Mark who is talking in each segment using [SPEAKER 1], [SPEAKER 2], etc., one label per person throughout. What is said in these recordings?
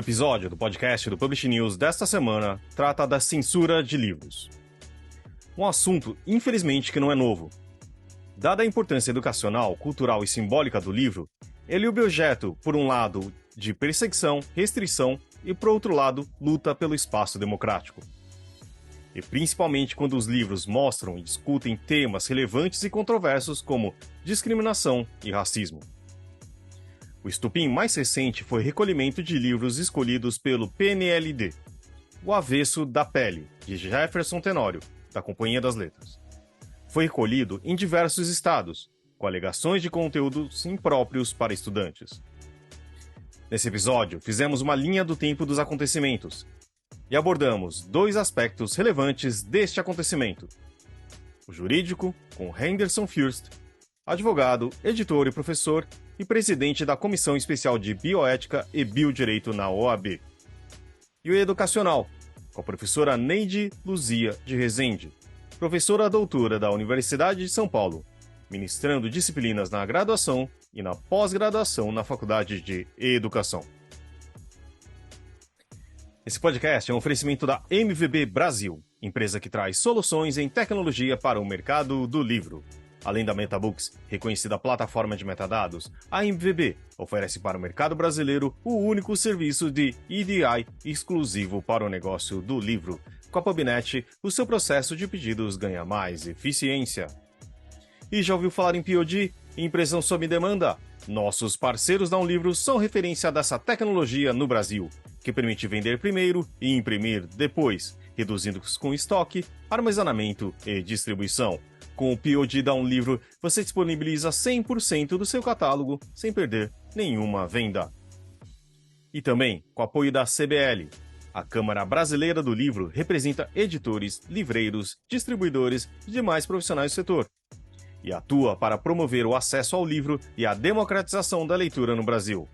[SPEAKER 1] episódio do podcast do Publish News desta semana trata da censura de livros. Um assunto, infelizmente, que não é novo. Dada a importância educacional, cultural e simbólica do livro, ele é objeto, por um lado, de perseguição, restrição e, por outro lado, luta pelo espaço democrático. E principalmente quando os livros mostram e discutem temas relevantes e controversos como discriminação e racismo. O estupim mais recente foi o recolhimento de livros escolhidos pelo PNLD, O Avesso da Pele, de Jefferson Tenório, da Companhia das Letras. Foi recolhido em diversos estados, com alegações de conteúdos impróprios para estudantes. Nesse episódio, fizemos uma linha do tempo dos acontecimentos e abordamos dois aspectos relevantes deste acontecimento. O jurídico, com Henderson Fürst, advogado, editor e professor, e presidente da Comissão Especial de Bioética e Biodireito na OAB. E o educacional, com a professora Neide Luzia de Rezende, professora doutora da Universidade de São Paulo, ministrando disciplinas na graduação e na pós-graduação na Faculdade de Educação. Esse podcast é um oferecimento da MVB Brasil, empresa que traz soluções em tecnologia para o mercado do livro. Além da MetaBooks, reconhecida plataforma de metadados, a MVB oferece para o mercado brasileiro o único serviço de EDI exclusivo para o negócio do livro. Com a PubNet, o seu processo de pedidos ganha mais eficiência. E já ouviu falar em POD? Impressão sob demanda? Nossos parceiros da Livro são referência dessa tecnologia no Brasil, que permite vender primeiro e imprimir depois, reduzindo com estoque, armazenamento e distribuição. Com o POD da Livro, você disponibiliza 100% do seu catálogo sem perder nenhuma venda. E também com o apoio da CBL. A Câmara Brasileira do Livro representa editores, livreiros, distribuidores e demais profissionais do setor. E atua para promover o acesso ao livro e a democratização da leitura no Brasil.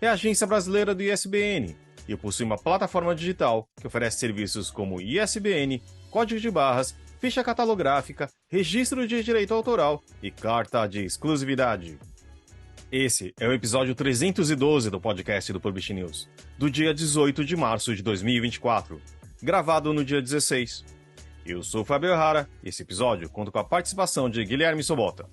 [SPEAKER 1] É a agência brasileira do ISBN e possui uma plataforma digital que oferece serviços como ISBN, código de barras, ficha catalográfica, registro de direito autoral e carta de exclusividade. Esse é o episódio 312 do podcast do Publish News, do dia 18 de março de 2024, gravado no dia 16. Eu sou o Fábio Errara e esse episódio conta com a participação de Guilherme Sobota.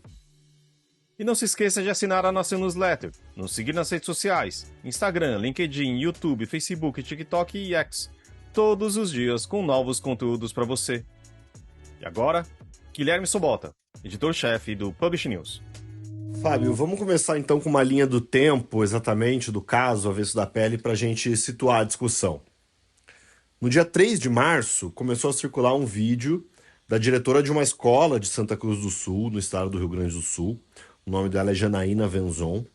[SPEAKER 1] E não se esqueça de assinar a nossa newsletter, nos seguir nas redes sociais, Instagram, LinkedIn, YouTube, Facebook, TikTok e X, todos os dias com novos conteúdos para você. E agora, Guilherme Sobota, editor-chefe do Publish News.
[SPEAKER 2] Fábio, vamos começar então com uma linha do tempo, exatamente, do caso Avesso da Pele, para a gente situar a discussão. No dia 3 de março, começou a circular um vídeo da diretora de uma escola de Santa Cruz do Sul, no estado do Rio Grande do Sul. O nome dela é Janaína Venzon.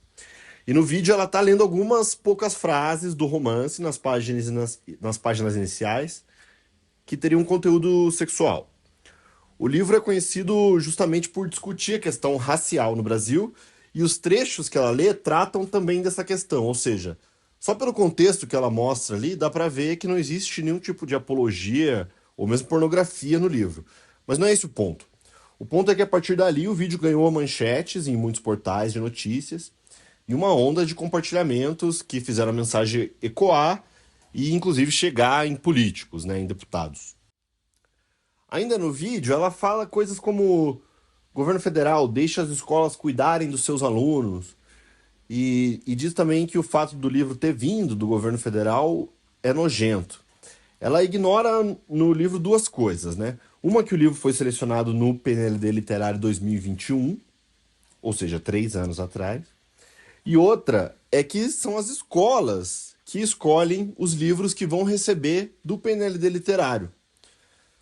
[SPEAKER 2] E no vídeo ela está lendo algumas poucas frases do romance nas páginas iniciais que teriam conteúdo sexual. O livro é conhecido justamente por discutir a questão racial no Brasil e os trechos que ela lê tratam também dessa questão, ou seja, só pelo contexto que ela mostra ali dá para ver que não existe nenhum tipo de apologia ou mesmo pornografia no livro. Mas não é esse o ponto. O ponto é que a partir dali o vídeo ganhou manchetes em muitos portais de notícias e uma onda de compartilhamentos que fizeram a mensagem ecoar e inclusive chegar em políticos, em deputados. Ainda no vídeo, ela fala coisas como: governo federal deixa as escolas cuidarem dos seus alunos, e diz também que o fato do livro ter vindo do governo federal é nojento. Ela ignora no livro duas coisas, Uma, que o livro foi selecionado no PNLD Literário 2021, ou seja, 3 anos atrás. E outra é que são as escolas que escolhem os livros que vão receber do PNLD Literário.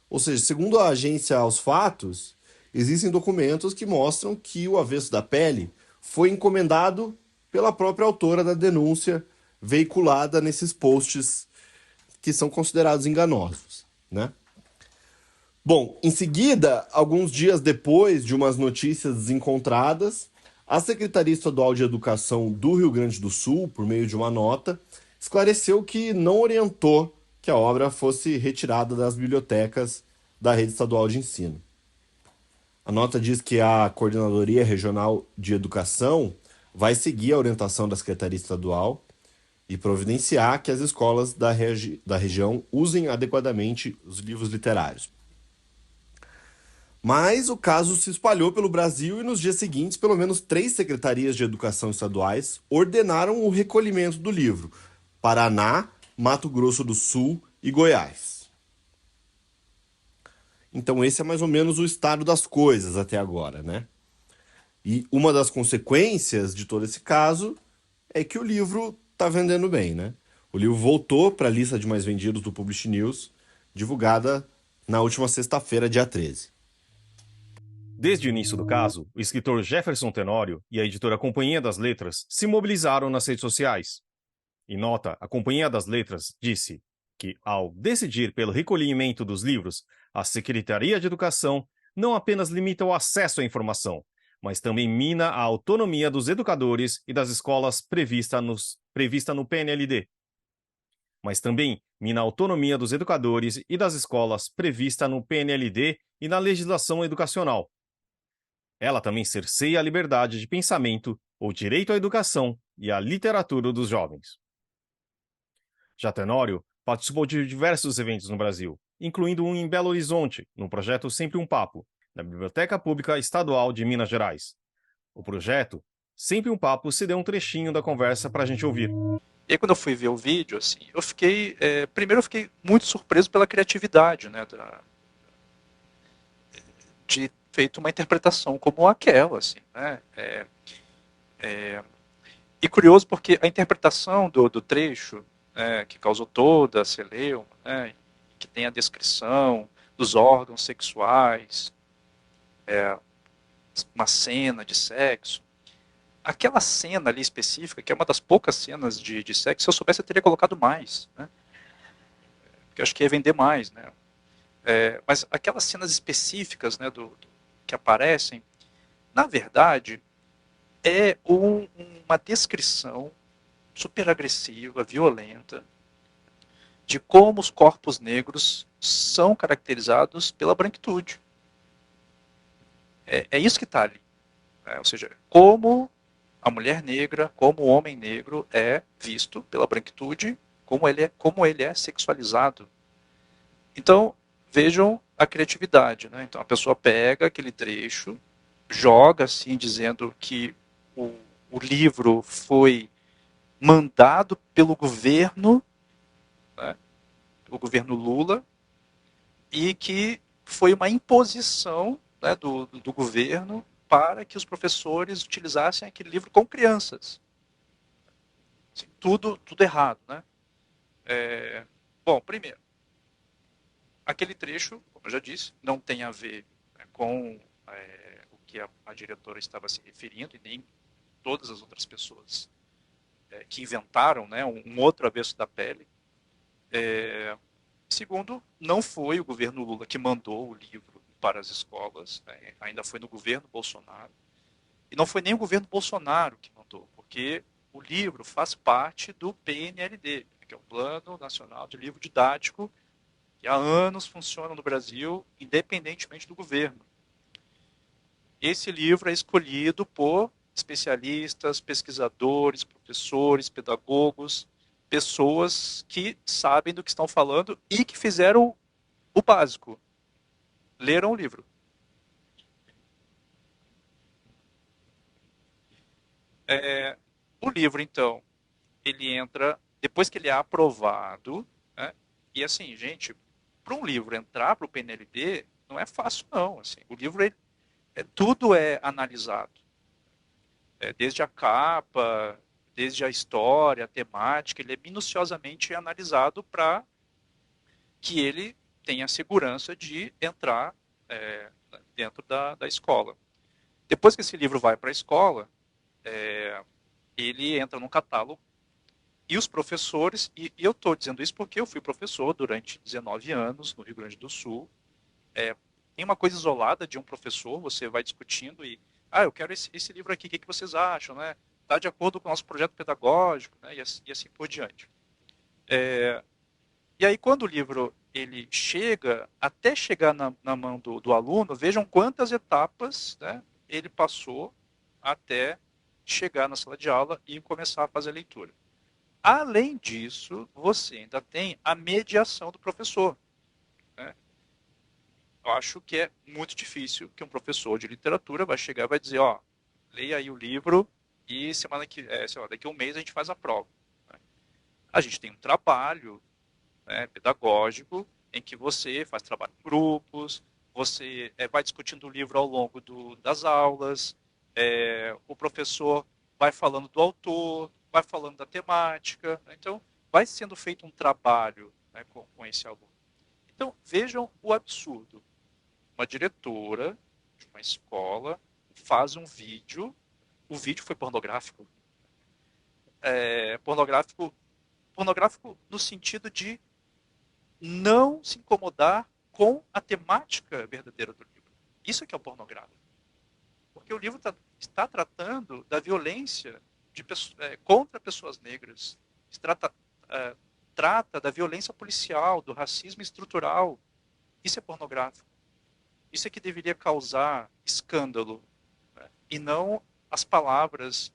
[SPEAKER 2] Ou seja, segundo a agência Aos Fatos, existem documentos que mostram que o Avesso da Pele foi encomendado pela própria autora da denúncia veiculada nesses posts que são considerados enganosos, Bom, em seguida, alguns dias depois de umas notícias desencontradas, a Secretaria Estadual de Educação do Rio Grande do Sul, por meio de uma nota, esclareceu que não orientou que a obra fosse retirada das bibliotecas da rede estadual de ensino. A nota diz que a Coordenadoria Regional de Educação vai seguir a orientação da Secretaria Estadual e providenciar que as escolas da região usem adequadamente os livros literários. Mas o caso se espalhou pelo Brasil e nos dias seguintes, pelo menos 3 secretarias de educação estaduais ordenaram o recolhimento do livro: Paraná, Mato Grosso do Sul e Goiás. Então esse é mais ou menos o estado das coisas até agora, né? E uma das consequências de todo esse caso é que o livro está vendendo bem, né? O livro voltou para a lista de mais vendidos do Publish News, divulgada na última sexta-feira, dia 13.
[SPEAKER 1] Desde o início do caso, o escritor Jefferson Tenório e a editora Companhia das Letras se mobilizaram nas redes sociais. Em nota, a Companhia das Letras disse que, ao decidir pelo recolhimento dos livros, a Secretaria de Educação não apenas limita o acesso à informação, mas também mina a autonomia dos educadores e das escolas prevista no PNLD. Mas também mina a autonomia dos educadores e das escolas prevista no PNLD e na legislação educacional. Ela também cerceia a liberdade de pensamento, o direito à educação e à literatura dos jovens. Já Tenório participou de diversos eventos no Brasil, incluindo um em Belo Horizonte, no projeto Sempre um Papo, na Biblioteca Pública Estadual de Minas Gerais. O projeto Sempre um Papo se deu um trechinho da conversa para a gente ouvir.
[SPEAKER 3] E aí, quando eu fui ver o vídeo, assim, primeiro eu fiquei muito surpreso pela criatividade, né, de feito uma interpretação como aquela, assim, né, e curioso porque a interpretação do trecho, que causou toda a celeuma, né, que tem a descrição dos órgãos sexuais, uma cena de sexo, aquela cena ali específica, que é uma das poucas cenas de sexo, se eu soubesse eu teria colocado mais, né, porque eu acho que ia vender mais, né. Mas aquelas cenas específicas, né, que aparecem, na verdade, é uma descrição super agressiva, violenta, de como os corpos negros são caracterizados pela branquitude. É isso que está ali. Ou seja, como a mulher negra, como o homem negro é visto pela branquitude, como ele é sexualizado. Então, vejam a criatividade, né? Então, a pessoa pega aquele trecho, joga assim, dizendo que o livro foi mandado pelo governo, né, o governo Lula, e que foi uma imposição, né, do governo para que os professores utilizassem aquele livro com crianças. Assim, tudo errado, né? Bom, primeiro, aquele trecho, como eu já disse, não tem a ver, né, com o que a diretora estava se referindo, e nem todas as outras pessoas que inventaram, né, um outro avesso da pele. Segundo, não foi o governo Lula que mandou o livro para as escolas, né, ainda foi no governo Bolsonaro. E não foi nem o governo Bolsonaro que mandou, porque o livro faz parte do PNLD, que é o Plano Nacional de Livro Didático, que há anos funciona no Brasil, independentemente do governo. Esse livro é escolhido por especialistas, pesquisadores, professores, pedagogos, pessoas que sabem do que estão falando e que fizeram o básico, leram o livro. O livro, então, ele entra, depois que ele é aprovado, né, e assim, gente, para um livro entrar para o PNLD, não é fácil não, assim, o livro, tudo é analisado, desde a capa, desde a história, a temática, ele é minuciosamente analisado para que ele tenha segurança de entrar dentro da escola. Depois que esse livro vai para a escola, ele entra no catálogo e os professores, e eu estou dizendo isso porque eu fui professor durante 19 anos no Rio Grande do Sul. Tem uma coisa isolada de um professor, você vai discutindo e, eu quero esse livro aqui, o que vocês acham, né? Está de acordo com o nosso projeto pedagógico, né? E assim por diante. E aí, quando o livro ele chega, até chegar na mão do aluno, vejam quantas etapas, né, ele passou até chegar na sala de aula e começar a fazer a leitura. Além disso, você ainda tem a mediação do professor, né? Eu acho que é muito difícil que um professor de literatura vai chegar e vai dizer, ó, leia aí o livro e sei lá, daqui a um mês a gente faz a prova. Né? A gente tem um trabalho, né, pedagógico em que você faz trabalho em grupos, você vai discutindo o livro ao longo das aulas, o professor vai falando do autor, vai falando da temática, né? Então vai sendo feito um trabalho, né, com esse aluno. Então vejam o absurdo. Uma diretora de uma escola faz um vídeo, o vídeo foi pornográfico, pornográfico, pornográfico no sentido de não se incomodar com a temática verdadeira do livro. Isso é que é o pornográfico. Porque o livro está tratando da violência contra pessoas negras. Trata da violência policial, do racismo estrutural. Isso é pornográfico. Isso é que deveria causar escândalo, né? E não as palavras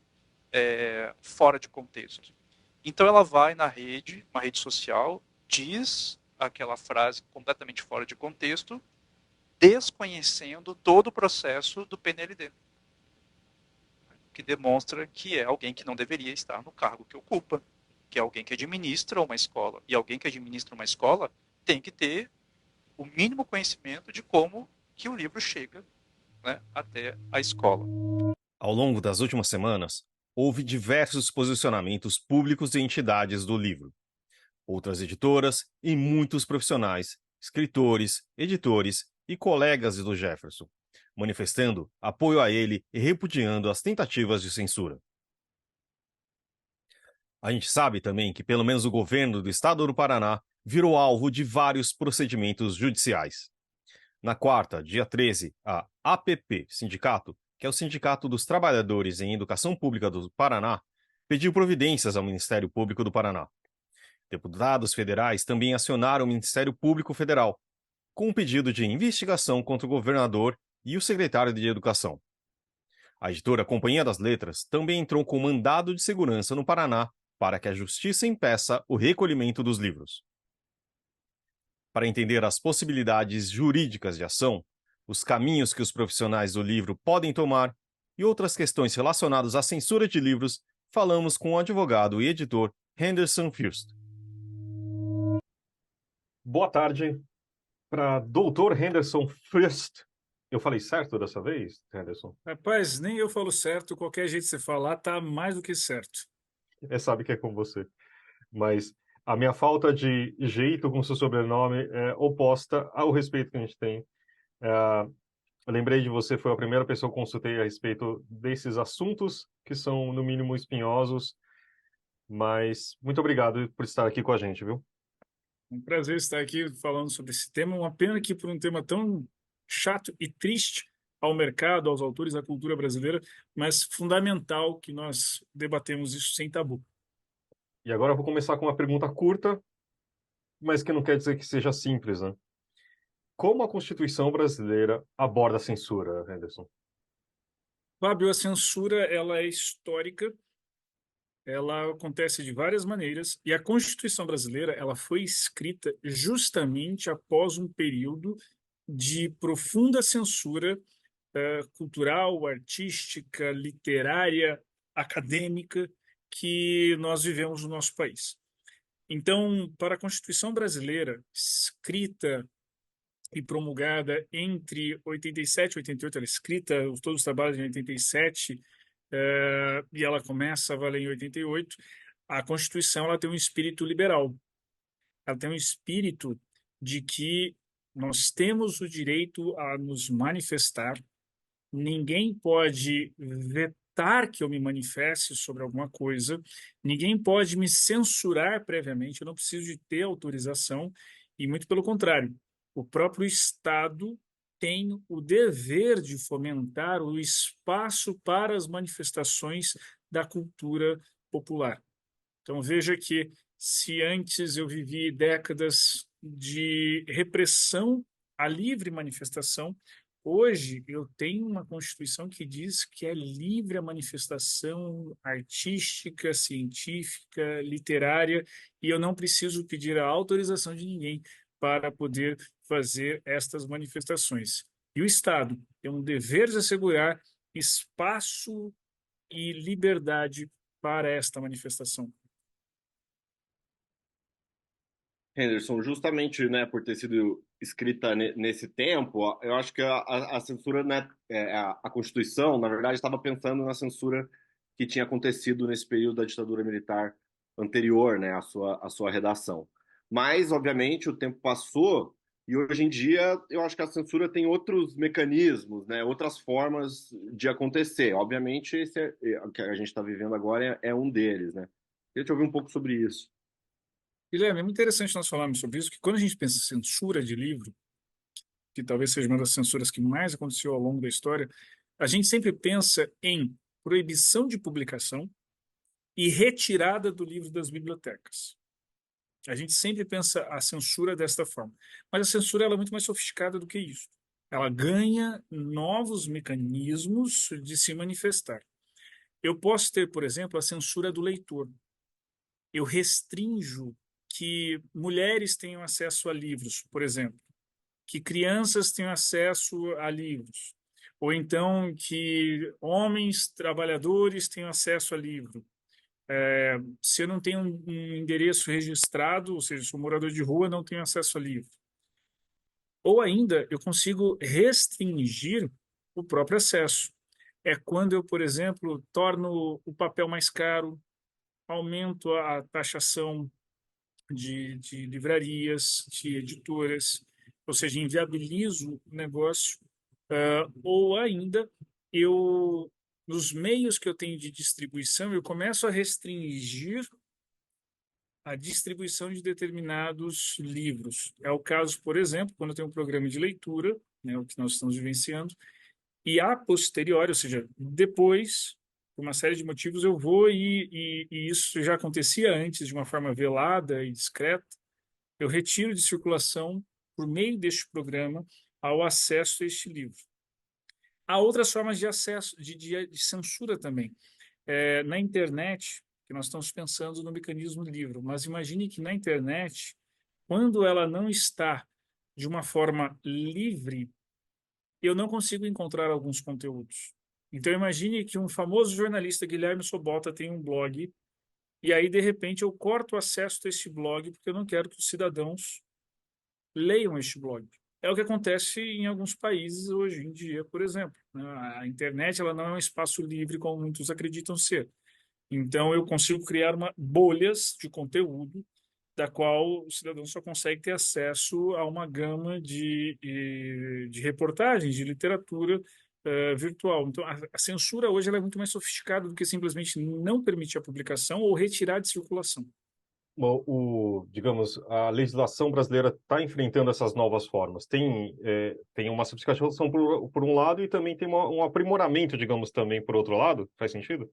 [SPEAKER 3] fora de contexto. Então ela vai na rede, uma rede social, diz aquela frase completamente fora de contexto, desconhecendo todo o processo do PNLD, que demonstra que é alguém que não deveria estar no cargo que ocupa, que é alguém que administra uma escola. E alguém que administra uma escola tem que ter o mínimo conhecimento de como que o livro chega, né, até a escola.
[SPEAKER 1] Ao longo das últimas semanas, houve diversos posicionamentos públicos de entidades do livro, outras editoras e muitos profissionais, escritores, editores e colegas do Jefferson, manifestando apoio a ele e repudiando as tentativas de censura. A gente sabe também que pelo menos o governo do estado do Paraná virou alvo de vários procedimentos judiciais. Na quarta, dia 13, a APP Sindicato, que é o Sindicato dos Trabalhadores em Educação Pública do Paraná, pediu providências ao Ministério Público do Paraná. Deputados federais também acionaram o Ministério Público Federal, com um pedido de investigação contra o governador e o secretário de Educação. A editora Companhia das Letras também entrou com mandado de segurança no Paraná para que a justiça impeça o recolhimento dos livros. Para entender as possibilidades jurídicas de ação, os caminhos que os profissionais do livro podem tomar e outras questões relacionadas à censura de livros, falamos com o advogado e editor Henderson Fürst. Boa tarde para Dr. Henderson Fürst. Eu falei certo dessa vez, Henderson?
[SPEAKER 4] Rapaz, nem eu falo certo, qualquer jeito que você falar tá mais do que certo.
[SPEAKER 1] Sabe que é com você. Mas a minha falta de jeito com seu sobrenome é oposta ao respeito que a gente tem. Eu lembrei de você, foi a primeira pessoa que eu consultei a respeito desses assuntos que são, no mínimo, espinhosos. Mas muito obrigado por estar aqui com a gente, viu?
[SPEAKER 4] Um prazer estar aqui falando sobre esse tema. Uma pena que por um tema tão chato e triste ao mercado, aos autores, à cultura brasileira, mas fundamental que nós debatemos isso sem tabu.
[SPEAKER 1] E agora eu vou começar com uma pergunta curta, mas que não quer dizer que seja simples, né? Como a Constituição brasileira aborda a censura, Henderson?
[SPEAKER 4] Fábio, a censura ela é histórica, ela acontece de várias maneiras, e a Constituição brasileira ela foi escrita justamente após um período de profunda censura cultural, artística, literária, acadêmica que nós vivemos no nosso país. Então, para a Constituição brasileira, escrita e promulgada entre 87 e 88, ela é escrita, todos os trabalhos em 87, e ela começa a valer em 88, a Constituição ela tem um espírito liberal. Ela tem um espírito de que nós temos o direito a nos manifestar. Ninguém pode vetar que eu me manifeste sobre alguma coisa, ninguém pode me censurar previamente, eu não preciso de ter autorização, e muito pelo contrário, o próprio Estado tem o dever de fomentar o espaço para as manifestações da cultura popular. Então veja que se antes eu vivi décadas de repressão à livre manifestação, Hoje, eu tenho uma Constituição que diz que é livre a manifestação artística, científica, literária, e eu não preciso pedir a autorização de ninguém para poder fazer estas manifestações. E o Estado tem um dever de assegurar espaço e liberdade para esta manifestação.
[SPEAKER 2] Henderson, justamente, né, por ter sido escrita nesse tempo, eu acho que a censura, né, a Constituição, na verdade, estava pensando na censura que tinha acontecido nesse período da ditadura militar anterior, né, à sua redação. Mas, obviamente, o tempo passou e hoje em dia eu acho que a censura tem outros mecanismos, né, outras formas de acontecer. Obviamente, o que a gente está vivendo agora é um deles, né. Queria te ouvir um pouco sobre isso.
[SPEAKER 4] Guilherme, é muito interessante nós falarmos sobre isso, que quando a gente pensa em censura de livro, que talvez seja uma das censuras que mais aconteceu ao longo da história, a gente sempre pensa em proibição de publicação e retirada do livro das bibliotecas. A gente sempre pensa a censura desta forma. Mas a censura ela é muito mais sofisticada do que isso. Ela ganha novos mecanismos de se manifestar. Eu posso ter, por exemplo, a censura do leitor. Eu restrinjo que mulheres tenham acesso a livros, por exemplo, que crianças tenham acesso a livros, ou então que homens trabalhadores tenham acesso a livro. Se eu não tenho um endereço registrado, ou seja, sou morador de rua, não tenho acesso a livro. Ou ainda, eu consigo restringir o próprio acesso. É quando eu, por exemplo, torno o papel mais caro, aumento a taxação de livrarias, de editoras, ou seja, inviabilizo o negócio, ou ainda eu, nos meios que eu tenho de distribuição, eu começo a restringir a distribuição de determinados livros. É o caso, por exemplo, quando eu tenho um programa de leitura, né, o que nós estamos vivenciando, e a posteriori, ou seja, depois, por uma série de motivos, eu vou e isso já acontecia antes de uma forma velada e discreta, eu retiro de circulação, por meio deste programa, ao acesso a este livro. Há outras formas de acesso, de censura também. Na internet, que nós estamos pensando no mecanismo livre, mas imagine que na internet, quando ela não está de uma forma livre, eu não consigo encontrar alguns conteúdos. Então imagine que um famoso jornalista, Guilherme Sobota, tem um blog e aí, de repente, eu corto o acesso a este blog porque eu não quero que os cidadãos leiam este blog. É o que acontece em alguns países hoje em dia, por exemplo. A internet ela não é um espaço livre como muitos acreditam ser. Então, eu consigo criar bolhas de conteúdo da qual o cidadão só consegue ter acesso a uma gama de reportagens, de literatura virtual. Então, a censura hoje ela é muito mais sofisticada do que simplesmente não permitir a publicação ou retirar de circulação.
[SPEAKER 1] Bom, digamos, a legislação brasileira está enfrentando essas novas formas. Tem uma sofisticação por um lado e também tem um aprimoramento, digamos, também por outro lado. Faz sentido?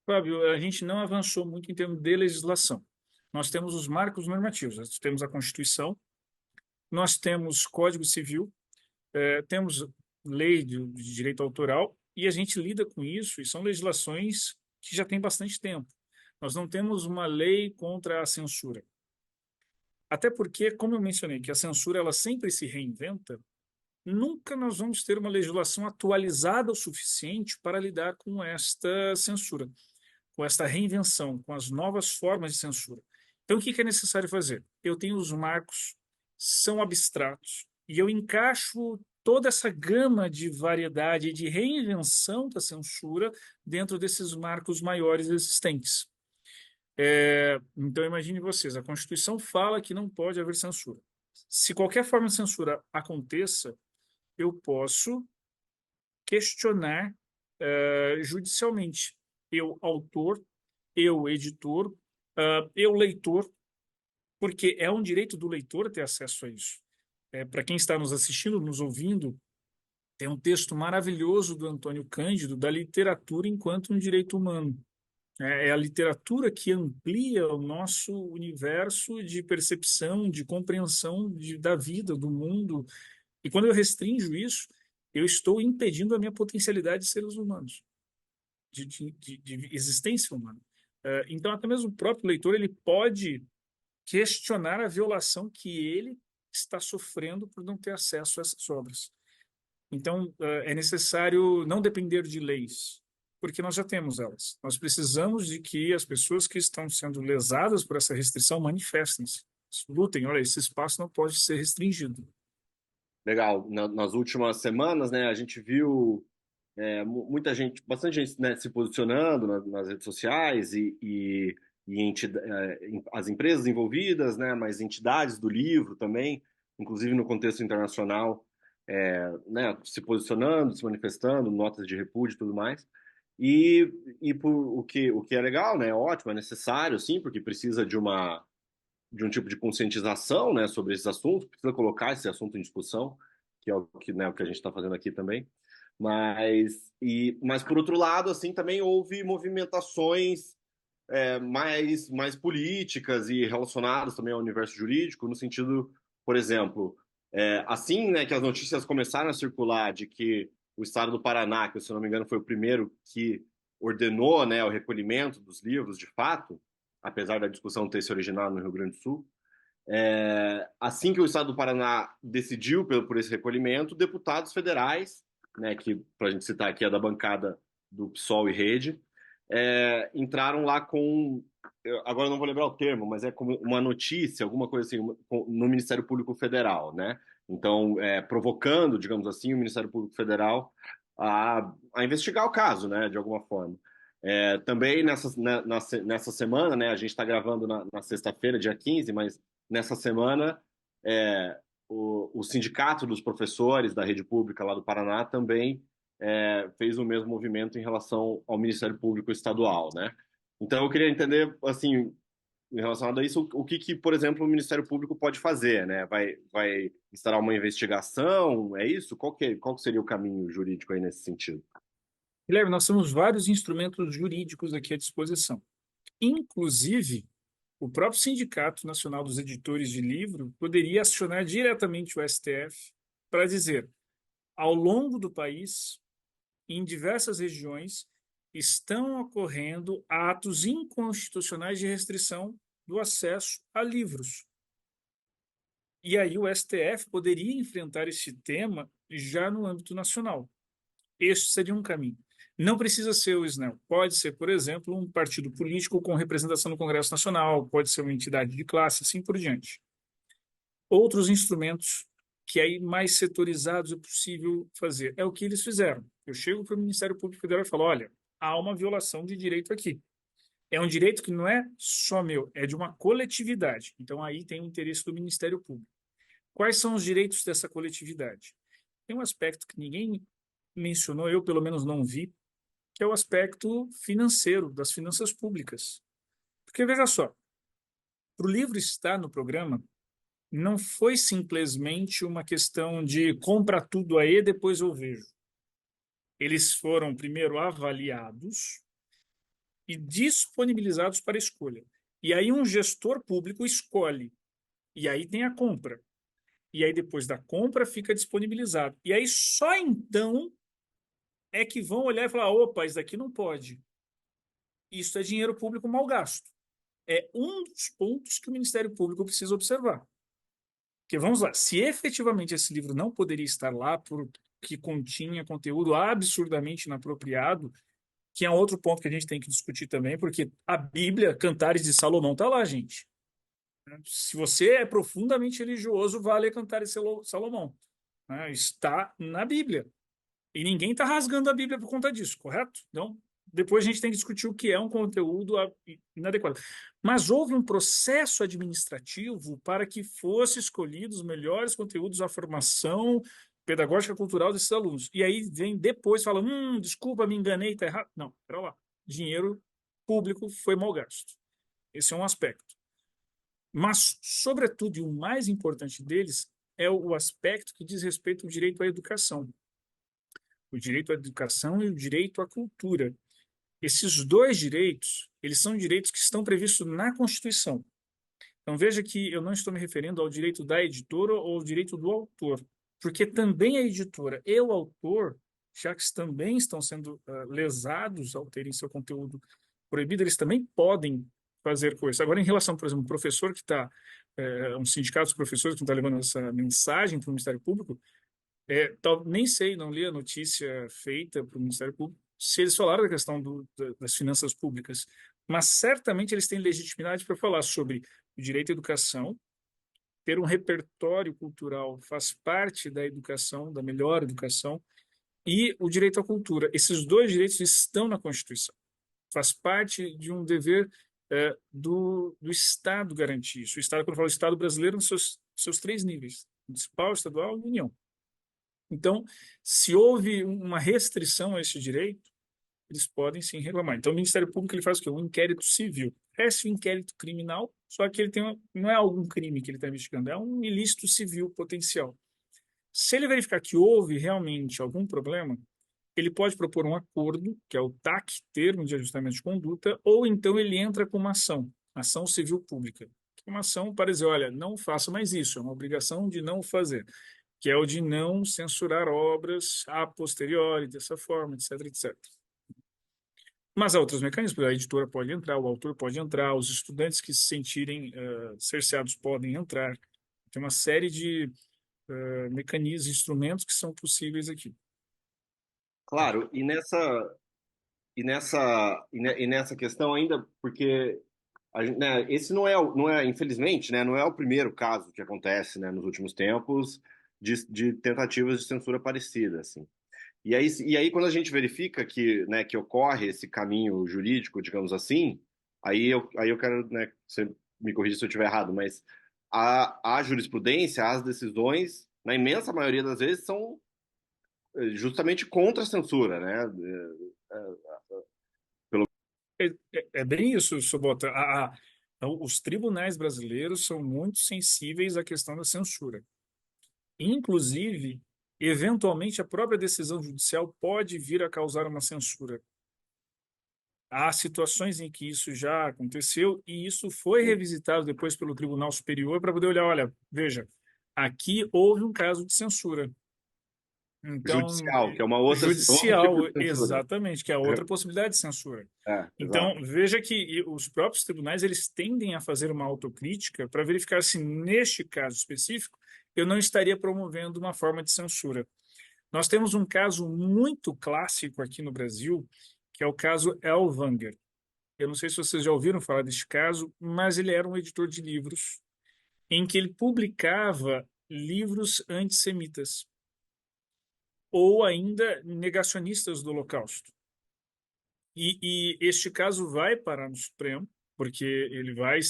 [SPEAKER 4] Fábio, a gente não avançou muito em termos de legislação. Nós temos os marcos normativos, nós temos a Constituição, nós temos Código Civil, temos lei de direito autoral, e a gente lida com isso, e são legislações que já têm bastante tempo. Nós não temos uma lei contra a censura. Até porque, como eu mencionei, que a censura ela sempre se reinventa, nunca nós vamos ter uma legislação atualizada o suficiente para lidar com esta censura, com esta reinvenção, com as novas formas de censura. Então, o que é necessário fazer? Eu tenho os marcos, são abstratos, e eu encaixo toda essa gama de variedade e de reinvenção da censura dentro desses marcos maiores existentes. Então, imagine vocês, a Constituição fala que não pode haver censura. Se qualquer forma de censura aconteça, eu posso questionar judicialmente. Eu, autor, eu, editor, eu, leitor, porque é um direito do leitor ter acesso a isso. Para quem está nos assistindo, nos ouvindo, tem um texto maravilhoso do Antônio Cândido da literatura enquanto um direito humano. É a literatura que amplia o nosso universo de percepção, de compreensão da vida, do mundo. E quando eu restringo isso, eu estou impedindo a minha potencialidade de seres humanos, de existência humana. Então, até mesmo o próprio leitor ele pode questionar a violação que ele está sofrendo por não ter acesso a essas obras. Então, é necessário não depender de leis, porque nós já temos elas. Nós precisamos de que as pessoas que estão sendo lesadas por essa restrição manifestem-se, lutem. Olha, esse espaço não pode ser restringido.
[SPEAKER 2] Legal. Nas últimas semanas, né, a gente viu muita gente, bastante gente, né, se posicionando nas redes sociais as empresas envolvidas, né, mas entidades do livro também, inclusive no contexto internacional, né, se posicionando, se manifestando, notas de repúdio e tudo mais. E o que é legal, né, ótimo, é necessário, sim, porque precisa de um tipo de conscientização, né, sobre esses assuntos, precisa colocar esse assunto em discussão, que é o que a gente está fazendo aqui também. Mas por outro lado, assim, também houve movimentações mais políticas e relacionadas também ao universo jurídico, no sentido, por exemplo, assim, né, que as notícias começaram a circular de que o estado do Paraná, que se não me engano foi o primeiro que ordenou, né, o recolhimento dos livros, de fato, apesar da discussão ter se originado no Rio Grande do Sul, assim que o estado do Paraná decidiu por esse recolhimento, deputados federais, né, que para a gente citar aqui é da bancada do PSOL e Rede, entraram lá agora eu não vou lembrar o termo, mas é como uma notícia, alguma coisa assim, no Ministério Público Federal, né? Então, provocando, digamos assim, o Ministério Público Federal a investigar o caso, né, de alguma forma. Também nessa semana, né, a gente está gravando na sexta-feira, dia 15, mas nessa semana o Sindicato dos Professores da Rede Pública lá do Paraná também fez o mesmo movimento em relação ao Ministério Público Estadual, né? Então eu queria entender, assim, em relação a isso, o que, por exemplo, o Ministério Público pode fazer, né? Vai instaurar uma investigação, é isso? Qual seria o caminho jurídico aí nesse sentido?
[SPEAKER 4] Guilherme, nós temos vários instrumentos jurídicos aqui à disposição. Inclusive, o próprio Sindicato Nacional dos Editores de Livro poderia acionar diretamente o STF para dizer, ao longo do país, em diversas regiões, estão ocorrendo atos inconstitucionais de restrição do acesso a livros. E aí o STF poderia enfrentar esse tema já no âmbito nacional. Este seria um caminho. Não precisa ser o SNEL. Pode ser, por exemplo, um partido político com representação no Congresso Nacional, pode ser uma entidade de classe, assim por diante. Outros instrumentos que aí mais setorizados é possível fazer. É o que eles fizeram. Eu chego para o Ministério Público Federal e falo, olha, há uma violação de direito aqui. É um direito que não é só meu, é de uma coletividade. Então aí tem o interesse do Ministério Público. Quais são os direitos dessa coletividade? Tem um aspecto que ninguém mencionou, eu pelo menos não vi, que é o aspecto financeiro, das finanças públicas. Porque, veja só, para o livro estar no programa, não foi simplesmente uma questão de compra tudo aí, depois eu vejo. Eles foram primeiro avaliados e disponibilizados para escolha. E aí um gestor público escolhe. E aí tem a compra. E aí depois da compra fica disponibilizado. E aí só então é que vão olhar e falar, opa, isso daqui não pode. Isso é dinheiro público mal gasto. É um dos pontos que o Ministério Público precisa observar. Porque vamos lá, se efetivamente esse livro não poderia estar lá porque continha conteúdo absurdamente inapropriado, que é outro ponto que a gente tem que discutir também, porque a Bíblia, Cantares de Salomão, está lá, gente. Se você é profundamente religioso, vale Cantares de Salomão. Está na Bíblia. E ninguém está rasgando a Bíblia por conta disso, correto? Então, depois a gente tem que discutir o que é um conteúdo inadequado. Mas houve um processo administrativo para que fossem escolhidos os melhores conteúdos da formação pedagógica e cultural desses alunos. E aí vem depois fala, desculpa, me enganei, está errado. Não, espera lá. Dinheiro público foi mal gasto. Esse é um aspecto. Mas, sobretudo, e o mais importante deles é o aspecto que diz respeito ao direito à educação. O direito à educação e o direito à cultura. Esses dois direitos, eles são direitos que estão previstos na Constituição. Então veja que eu não estou me referindo ao direito da editora ou ao direito do autor. porque também a editora e o autor, já que também estão sendo lesados ao terem seu conteúdo proibido, eles também podem fazer coisas. Agora, em relação, por exemplo, um professor que está, um sindicato dos professores que está levando essa mensagem para o Ministério Público, nem sei, não li a notícia feita para o Ministério Público, se eles falaram da questão das finanças públicas, mas certamente eles têm legitimidade para falar sobre o direito à educação, ter um repertório cultural faz parte da educação, da melhor educação, e o direito à cultura. Esses dois direitos estão na Constituição. Faz parte de um dever do Estado garantir isso. O Estado, quando eu falo Estado brasileiro, nos seus três níveis, municipal, estadual e União. Então, se houve uma restrição a esse direito, eles podem sim reclamar. Então, o Ministério Público ele faz o quê? Um inquérito civil. Parece um inquérito criminal, só que ele não é algum crime que ele está investigando, é um ilícito civil potencial. Se ele verificar que houve realmente algum problema, ele pode propor um acordo, que é o TAC, Termo de Ajustamento de Conduta, ou então ele entra com uma ação civil pública. Que é uma ação para dizer, olha, não faça mais isso, é uma obrigação de não fazer, que é o de não censurar obras a posteriori, dessa forma, etc, etc. Mas há outros mecanismos, a editora pode entrar, o autor pode entrar, os estudantes que se sentirem cerceados podem entrar. Tem uma série de mecanismos, instrumentos que são possíveis aqui.
[SPEAKER 5] Claro, e nessa questão ainda, porque né, esse infelizmente, né, não é o primeiro caso que acontece, né, nos últimos tempos de tentativas de censura parecida, assim. E aí quando a gente verifica que, né, que ocorre esse caminho jurídico, digamos assim, aí eu quero, né, que você me corrija se eu estiver errado, mas a jurisprudência, as decisões, na imensa maioria das vezes, são justamente contra a censura, né?
[SPEAKER 4] É bem isso, Sobota. Os tribunais brasileiros são muito sensíveis à questão da censura. Inclusive, eventualmente, a própria decisão judicial pode vir a causar uma censura. Há situações em que isso já aconteceu e isso foi revisitado depois pelo Tribunal Superior para poder olhar, olha, veja, aqui houve um caso de censura. Então,
[SPEAKER 5] Judicial, que é uma outra, outro
[SPEAKER 4] judicial,
[SPEAKER 5] tipo de censura.
[SPEAKER 4] exatamente, que é outra possibilidade de censura. Então,
[SPEAKER 5] Exato.
[SPEAKER 4] veja que os próprios tribunais eles tendem a fazer uma autocrítica para verificar se, neste caso específico, eu não estaria promovendo uma forma de censura. Nós temos um caso muito clássico aqui no Brasil, que é o caso Elvanger. Eu não sei se vocês já ouviram falar deste caso, mas ele era um editor de livros em que ele publicava livros antissemitas ou ainda negacionistas do Holocausto. E este caso vai parar no Supremo, porque ele vai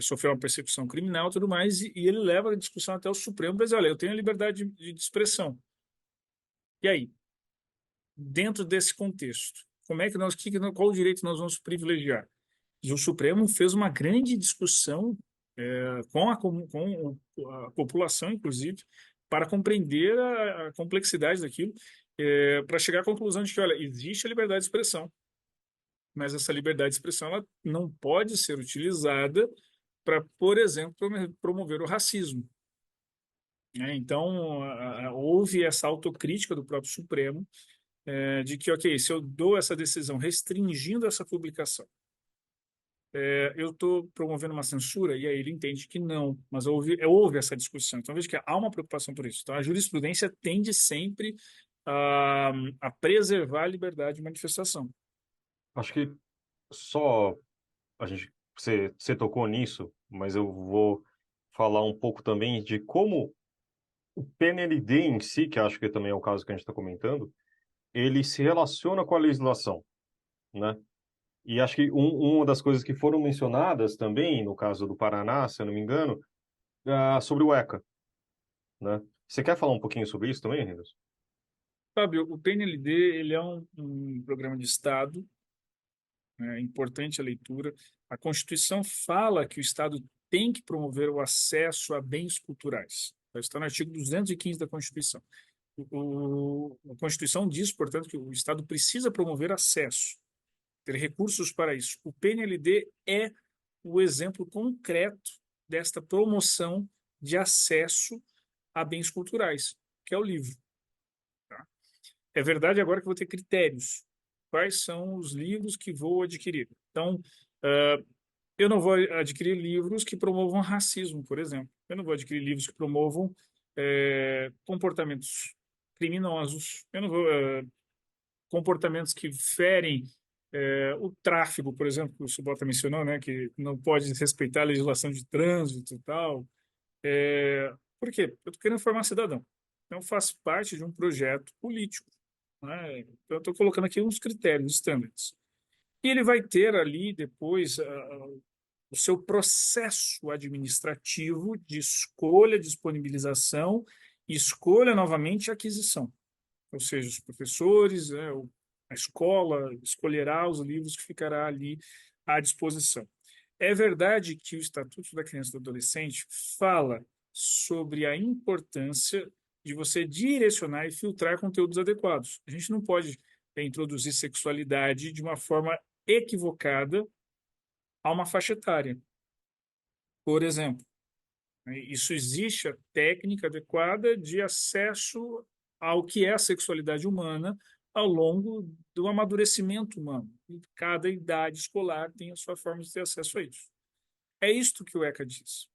[SPEAKER 4] sofrer uma persecução criminal e tudo mais, e ele leva a discussão até o Supremo para dizer, olha, eu tenho a liberdade de expressão. E aí, dentro desse contexto, qual direito nós vamos privilegiar? E o Supremo fez uma grande discussão com a população, inclusive, para compreender a complexidade daquilo, para chegar à conclusão de que, olha, existe a liberdade de expressão, mas essa liberdade de expressão ela não pode ser utilizada para, por exemplo, promover o racismo. Então, houve essa autocrítica do próprio Supremo de que, ok, se eu dou essa decisão restringindo essa publicação, eu estou promovendo uma censura, e aí ele entende que não, mas houve essa discussão. Então, veja que há uma preocupação por isso. Então, a jurisprudência tende sempre a preservar a liberdade de manifestação.
[SPEAKER 1] Acho que só você tocou nisso, mas eu vou falar um pouco também de como o PNLD em si, que acho que também é o caso que a gente está comentando, ele se relaciona com a legislação, né? E acho que uma das coisas que foram mencionadas também, no caso do Paraná, se eu não me engano, sobre o ECA, né? Você quer falar um pouquinho sobre isso também, Renzo?
[SPEAKER 4] Fábio, o PNLD ele é um programa de Estado, é importante a leitura. A Constituição fala que o Estado tem que promover o acesso a bens culturais. Está no artigo 215 da Constituição. A Constituição diz, portanto, que o Estado precisa promover acesso, ter recursos para isso. O PNLD é o exemplo concreto desta promoção de acesso a bens culturais, que é o livro. Tá? É verdade agora que eu vou ter critérios. Quais são os livros que vou adquirir? Então, eu não vou adquirir livros que promovam racismo, por exemplo. Eu não vou adquirir livros que promovam comportamentos criminosos. Eu não vou comportamentos que ferem o tráfego, por exemplo, que o Subota mencionou, né, que não pode respeitar a legislação de trânsito e tal. Por quê? Eu estou querendo formar cidadão. Então, faz parte de um projeto político. Né? Então, eu estou colocando aqui uns critérios, estándares. E ele vai ter ali depois o seu processo administrativo de escolha, disponibilização, escolha novamente e aquisição. Ou seja, os professores, a escola escolherá os livros que ficará ali à disposição. É verdade que o Estatuto da Criança e do Adolescente fala sobre a importância de você direcionar e filtrar conteúdos adequados. A gente não pode introduzir sexualidade de uma forma equivocada a uma faixa etária. Por exemplo, isso existe a técnica adequada de acesso ao que é a sexualidade humana ao longo do amadurecimento humano. E cada idade escolar tem a sua forma de ter acesso a isso. É isto que o ECA diz.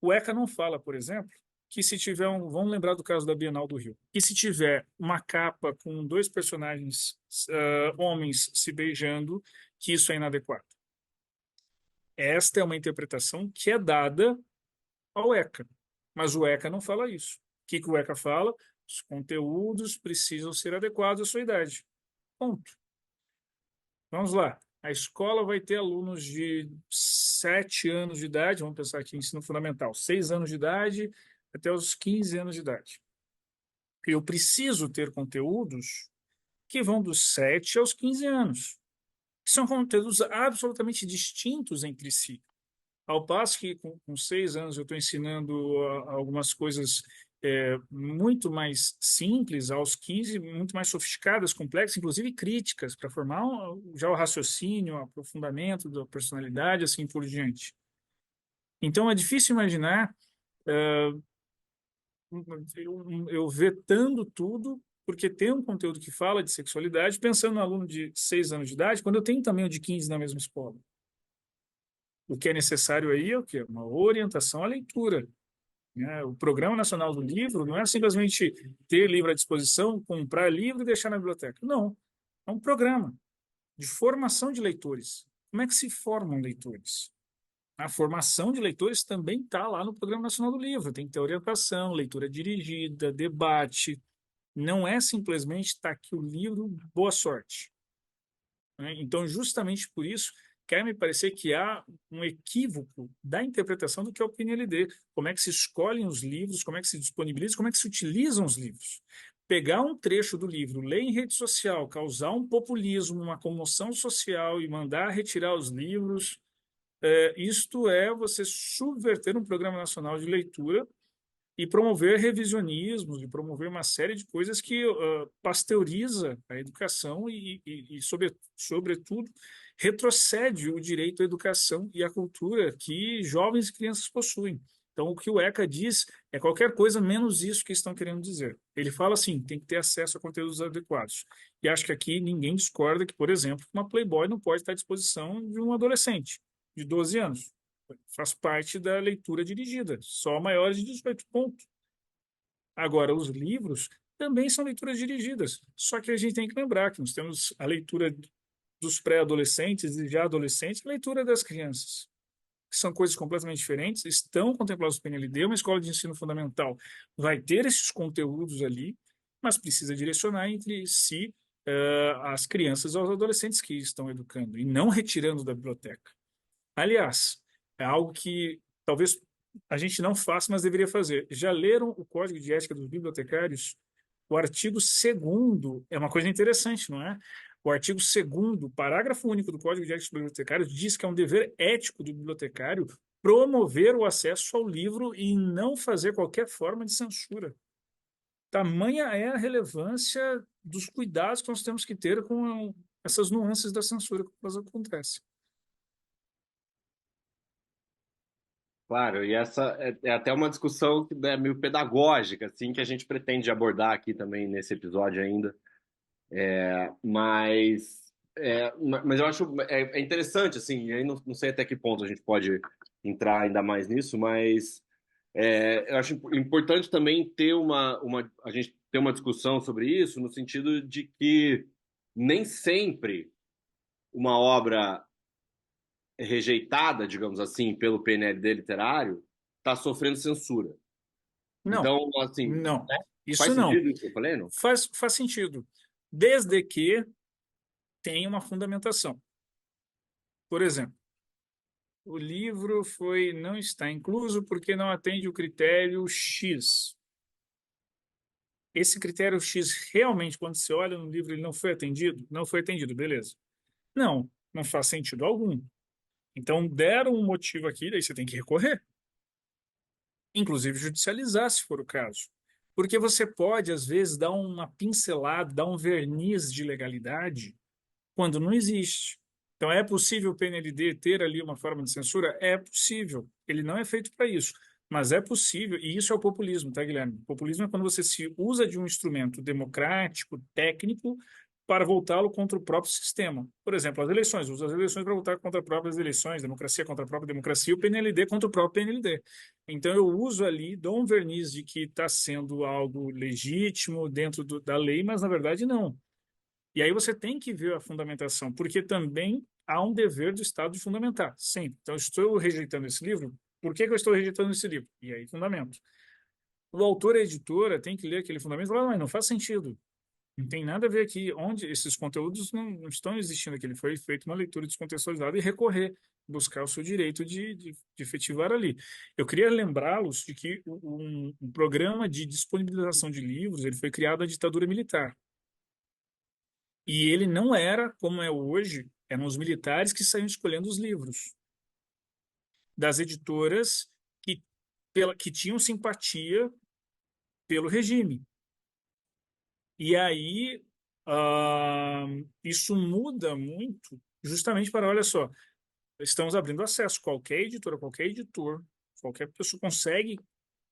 [SPEAKER 4] O ECA não fala, por exemplo, que se tiver vamos lembrar do caso da Bienal do Rio, que se tiver uma capa com dois personagens homens se beijando, que isso é inadequado. Esta é uma interpretação que é dada ao ECA, mas o ECA não fala isso. O que o ECA fala? Os conteúdos precisam ser adequados à sua idade. Ponto. Vamos lá. A escola vai ter alunos de 7 anos de idade, vamos pensar aqui em ensino fundamental, 6 anos de idade até os 15 anos de idade. Eu preciso ter conteúdos que vão dos 7 aos 15 anos, que são conteúdos absolutamente distintos entre si. Ao passo que com 6 anos eu estou ensinando algumas coisas muito mais simples, aos 15, muito mais sofisticadas, complexas, inclusive críticas, para formar já o raciocínio, o aprofundamento da personalidade, assim por diante. Então é difícil imaginar eu vetando tudo, porque tem um conteúdo que fala de sexualidade, pensando no aluno de 6 anos de idade, quando eu tenho também o de 15 na mesma escola. O que é necessário aí é o quê? Uma orientação à leitura. Né? O Programa Nacional do Livro não é simplesmente ter livro à disposição, comprar livro e deixar na biblioteca. Não. É um programa de formação de leitores. Como é que se formam leitores? A formação de leitores também está lá no Programa Nacional do Livro. Tem que ter orientação, leitura dirigida, debate. Não é simplesmente estar aqui o livro, boa sorte. Né? Então, justamente por isso, quer me parecer que há um equívoco da interpretação do que é o PNLD. Como é que se escolhem os livros, como é que se disponibilizam, como é que se utilizam os livros. Pegar um trecho do livro, ler em rede social, causar um populismo, uma comoção social e mandar retirar os livros, isto é você subverter um programa nacional de leitura e promover revisionismos, e promover uma série de coisas que pasteuriza a educação e sobretudo, retrocede o direito à educação e à cultura que jovens e crianças possuem. Então, o que o ECA diz é qualquer coisa menos isso que estão querendo dizer. Ele fala assim, tem que ter acesso a conteúdos adequados. E acho que aqui ninguém discorda que, por exemplo, uma Playboy não pode estar à disposição de um adolescente de 12 anos. Faz parte da leitura dirigida, só maiores de 18 pontos. Agora, os livros também são leituras dirigidas, só que a gente tem que lembrar que nós temos a leitura dos pré-adolescentes e já adolescentes, a leitura das crianças, que são coisas completamente diferentes, estão contempladas no PNLD, uma escola de ensino fundamental vai ter esses conteúdos ali, mas precisa direcionar entre si as crianças e os adolescentes que estão educando, e não retirando da biblioteca. Aliás, é algo que talvez a gente não faça, mas deveria fazer. Já leram o Código de Ética dos Bibliotecários? O artigo 2º é uma coisa interessante, não é? O artigo 2º, parágrafo único do Código de Ética dos Bibliotecários, diz que é um dever ético do bibliotecário promover o acesso ao livro e não fazer qualquer forma de censura. Tamanha é a relevância dos cuidados que nós temos que ter com essas nuances da censura que acontecem.
[SPEAKER 5] Claro, e essa é até uma discussão que é meio pedagógica, assim, que a gente pretende abordar aqui também nesse episódio ainda. Mas eu acho é interessante, assim, e aí não sei até que ponto a gente pode entrar ainda mais nisso, mas eu acho importante também ter a gente ter uma discussão sobre isso, no sentido de que nem sempre uma obra rejeitada, digamos assim, pelo PNLD literário, está sofrendo censura.
[SPEAKER 4] Não,
[SPEAKER 5] Então, assim,
[SPEAKER 4] não,
[SPEAKER 5] né?
[SPEAKER 4] isso
[SPEAKER 5] Faz
[SPEAKER 4] não.
[SPEAKER 5] sentido isso que eu falei, não?
[SPEAKER 4] Faz sentido, desde que tenha uma fundamentação. Por exemplo, o livro não está incluso porque não atende o critério X. Esse critério X realmente, quando você olha no livro, ele não foi atendido? Não foi atendido, beleza. Não faz sentido algum. Então, deram um motivo aqui, daí você tem que recorrer, inclusive judicializar, se for o caso. Porque você pode, às vezes, dar uma pincelada, dar um verniz de legalidade quando não existe. Então, é possível o PNLD ter ali uma forma de censura? É possível. Ele não é feito para isso. Mas é possível, e isso é o populismo, tá, Guilherme? O populismo é quando você se usa de um instrumento democrático, técnico, para voltá-lo contra o próprio sistema. Por exemplo, as eleições. Usa as eleições para voltar contra as próprias eleições, democracia contra a própria democracia, o PNLD contra o próprio PNLD. Então, eu uso ali, dou um verniz de que está sendo algo legítimo dentro da lei, mas na verdade não. E aí você tem que ver a fundamentação, porque também há um dever do Estado de fundamentar, sempre. Então, estou rejeitando esse livro, por que eu estou rejeitando esse livro? E aí, fundamento. O autor e a editora tem que ler aquele fundamento e falar, mas não faz sentido. Não tem nada a ver aqui, onde esses conteúdos não estão existindo aqui. Ele foi feito uma leitura descontextualizada e recorrer, buscar o seu direito de efetivar ali. Eu queria lembrá-los de que um programa de disponibilização de livros ele foi criado na ditadura militar. E ele não era, como é hoje, eram os militares que saíam escolhendo os livros, das editoras que tinham simpatia pelo regime. E aí, isso muda muito, justamente para, olha só, estamos abrindo acesso, qualquer editora, qualquer editor, qualquer pessoa consegue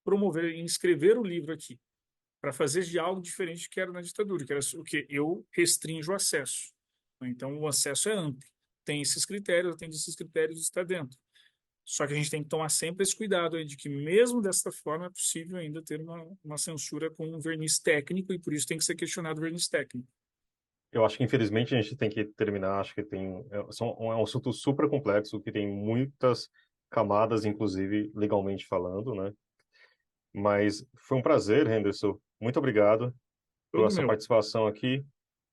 [SPEAKER 4] promover e inscrever o livro aqui, para fazer de algo diferente que era na ditadura, que era o que eu restringo o acesso. Então, o acesso é amplo. Tem esses critérios, atende esses critérios, está dentro. Só que a gente tem que tomar sempre esse cuidado aí de que, mesmo desta forma, é possível ainda ter uma censura com um verniz técnico e por isso tem que ser questionado o verniz técnico.
[SPEAKER 1] Eu acho que, infelizmente, a gente tem que terminar. Acho que é um assunto super complexo, que tem muitas camadas, inclusive legalmente falando, né? Mas foi um prazer, Henderson. Muito obrigado pela
[SPEAKER 4] Todo
[SPEAKER 1] sua
[SPEAKER 4] meu.
[SPEAKER 1] participação aqui.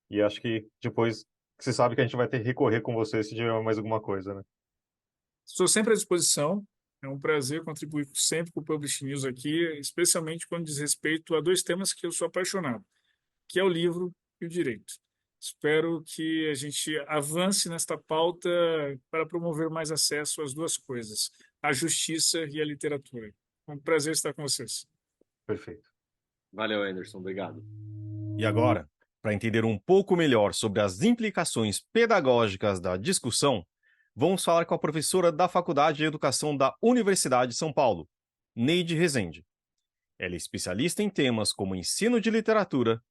[SPEAKER 1] E acho que depois você sabe que a gente vai ter que recorrer com você se tiver mais alguma coisa, né?
[SPEAKER 4] Estou sempre à disposição. É um prazer contribuir sempre com o Publish News aqui, especialmente quando diz respeito a dois temas que eu sou apaixonado, que é o livro e o direito. Espero que a gente avance nesta pauta para promover mais acesso às duas coisas, a justiça e a literatura. É um prazer estar com vocês.
[SPEAKER 1] Perfeito.
[SPEAKER 5] Valeu, Anderson. Obrigado.
[SPEAKER 1] E agora, para entender um pouco melhor sobre as implicações pedagógicas da discussão, vamos falar com a professora da Faculdade de Educação da Universidade de São Paulo, Neide Rezende. Ela é especialista em temas como ensino de literatura,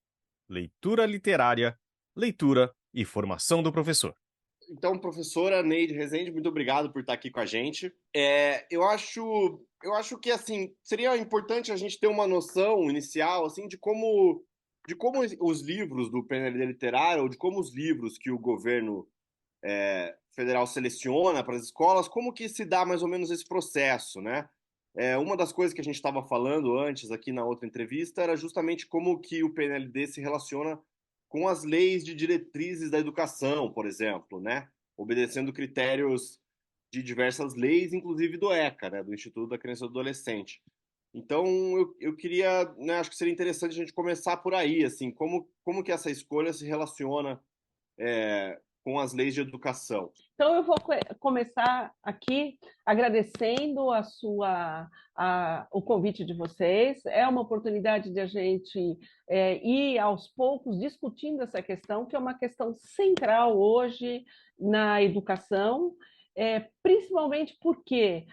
[SPEAKER 1] leitura literária, leitura e formação do professor.
[SPEAKER 5] Então, professora Neide Rezende, muito obrigado por estar aqui com a gente. Eu acho que assim seria importante a gente ter uma noção inicial assim de como os livros do PNLD literário ou de como os livros que o governo federal seleciona para as escolas, como que se dá mais ou menos esse processo, né? Uma das coisas que a gente estava falando antes aqui na outra entrevista era justamente como que o PNLD se relaciona com as leis de diretrizes da educação, por exemplo, né? Obedecendo critérios de diversas leis, inclusive do ECA, né? Do Instituto da Criança e do Adolescente. Então, eu queria, né, acho que seria interessante a gente começar por aí, assim, como que essa escolha se relaciona com as leis de educação.
[SPEAKER 6] Então, eu vou começar aqui agradecendo o convite de vocês. É uma oportunidade de a gente ir aos poucos discutindo essa questão, que é uma questão central hoje na educação, principalmente porque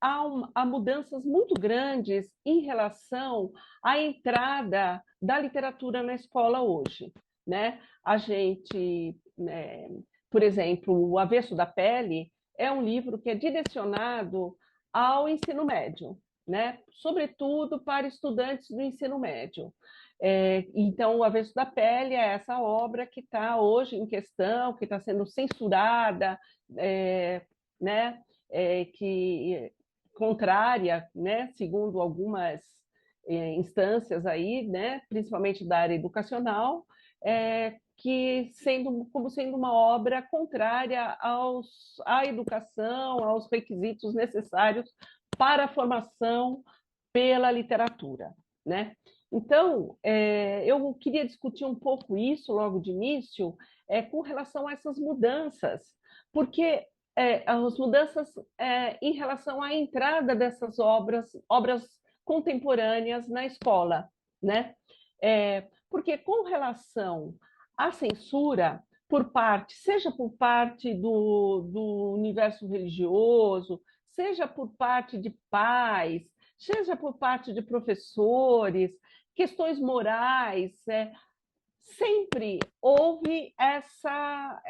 [SPEAKER 6] há mudanças muito grandes em relação à entrada da literatura na escola hoje, né? A gente, por exemplo, O Avesso da Pele é um livro que é direcionado ao ensino médio, né? Sobretudo para estudantes do ensino médio. Então, O Avesso da Pele é essa obra que está hoje em questão, que está sendo censurada, né? Que contrária, né? Segundo algumas instâncias aí, né? Principalmente da área educacional, como sendo uma obra contrária à educação, aos requisitos necessários para a formação pela literatura, né? Então, eu queria discutir um pouco isso logo de início, com relação a essas mudanças, porque as mudanças em relação à entrada dessas obras contemporâneas na escola, né? Porque com relação à censura, seja por parte do universo religioso, seja por parte de pais, seja por parte de professores, questões morais, sempre houve essa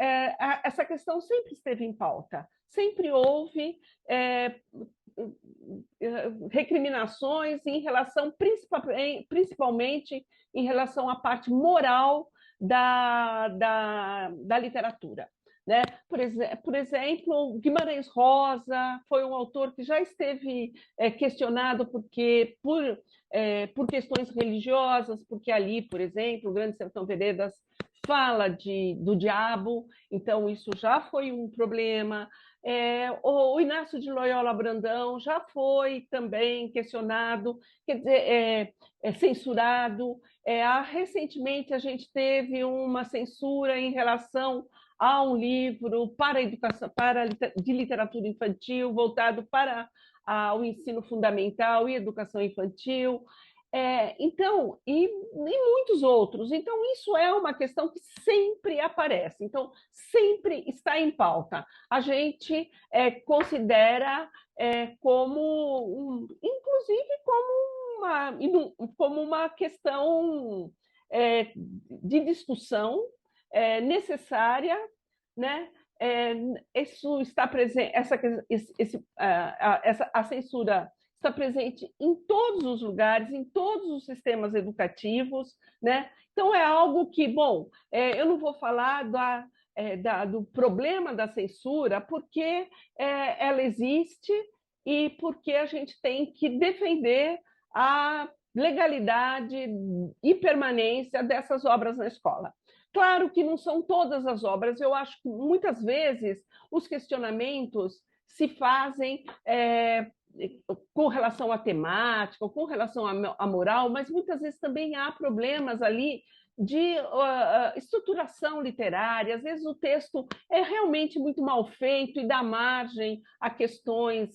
[SPEAKER 6] questão, sempre esteve em pauta, sempre houve recriminações em relação, principalmente em relação à parte moral da literatura. Né? Por exemplo, Guimarães Rosa foi um autor que já esteve questionado por questões religiosas, porque ali, por exemplo, o Grande Sertão Veredas fala do diabo, então isso já foi um problema. O Inácio de Loyola Brandão já foi também questionado, quer dizer, censurado. Recentemente a gente teve uma censura em relação a um livro para educação, de literatura infantil, voltado para o ensino fundamental e educação infantil. Então, e muitos outros. Então, isso é uma questão que sempre aparece, então, sempre está em pauta. A gente considera inclusive como uma questão de discussão necessária, né? Isso está presente, a censura está presente em todos os lugares, em todos os sistemas educativos, né? Então, é algo que, bom, eu não vou falar do problema da censura, porque ela existe e porque a gente tem que defender a legalidade e permanência dessas obras na escola. Claro que não são todas as obras, eu acho que muitas vezes os questionamentos se fazem com relação à temática, com relação à moral, mas muitas vezes também há problemas ali de estruturação literária, às vezes o texto é realmente muito mal feito e dá margem a questões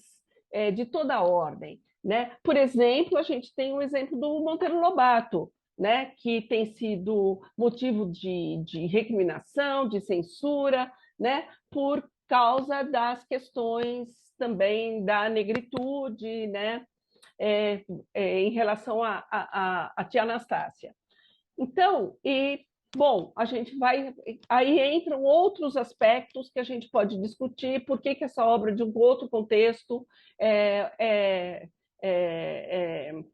[SPEAKER 6] de toda a ordem. Né? Por exemplo, a gente tem o exemplo do Monteiro Lobato, né, que tem sido motivo de recriminação, de censura, né, por causa das questões também da negritude, né, em relação à tia Anastácia. Então, bom, a gente vai... Aí entram outros aspectos que a gente pode discutir, por que essa obra de um outro contexto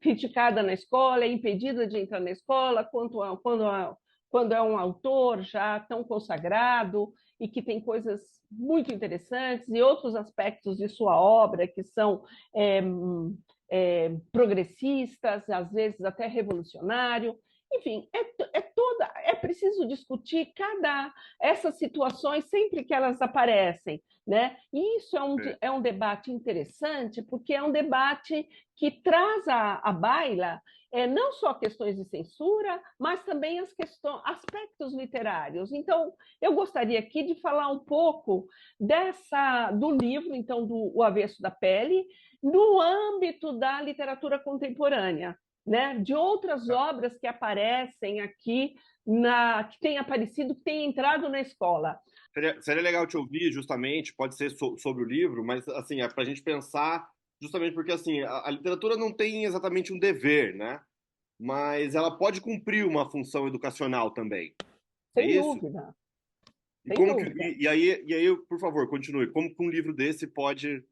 [SPEAKER 6] criticada na escola, é impedida de entrar na escola, quando é um autor já tão consagrado e que tem coisas muito interessantes e outros aspectos de sua obra que são progressistas, às vezes até revolucionário. Enfim, é preciso discutir essas situações sempre que elas aparecem, né? E isso é um debate interessante, porque é um debate que traz à baila não só questões de censura, mas também aspectos literários. Então, eu gostaria aqui de falar um pouco do livro, então, do O Avesso da Pele, no âmbito da literatura contemporânea, né? De outras obras que aparecem aqui, que têm aparecido, que têm entrado na escola.
[SPEAKER 5] Seria legal te ouvir, justamente, pode ser sobre o livro, mas assim, para a gente pensar justamente porque assim, a literatura não tem exatamente um dever, né? Mas ela pode cumprir uma função educacional também. É
[SPEAKER 6] Sem
[SPEAKER 5] isso?
[SPEAKER 6] dúvida,
[SPEAKER 5] E
[SPEAKER 6] sem
[SPEAKER 5] como que,
[SPEAKER 6] dúvida.
[SPEAKER 5] e aí, por favor, continue. Como que um livro desse pode.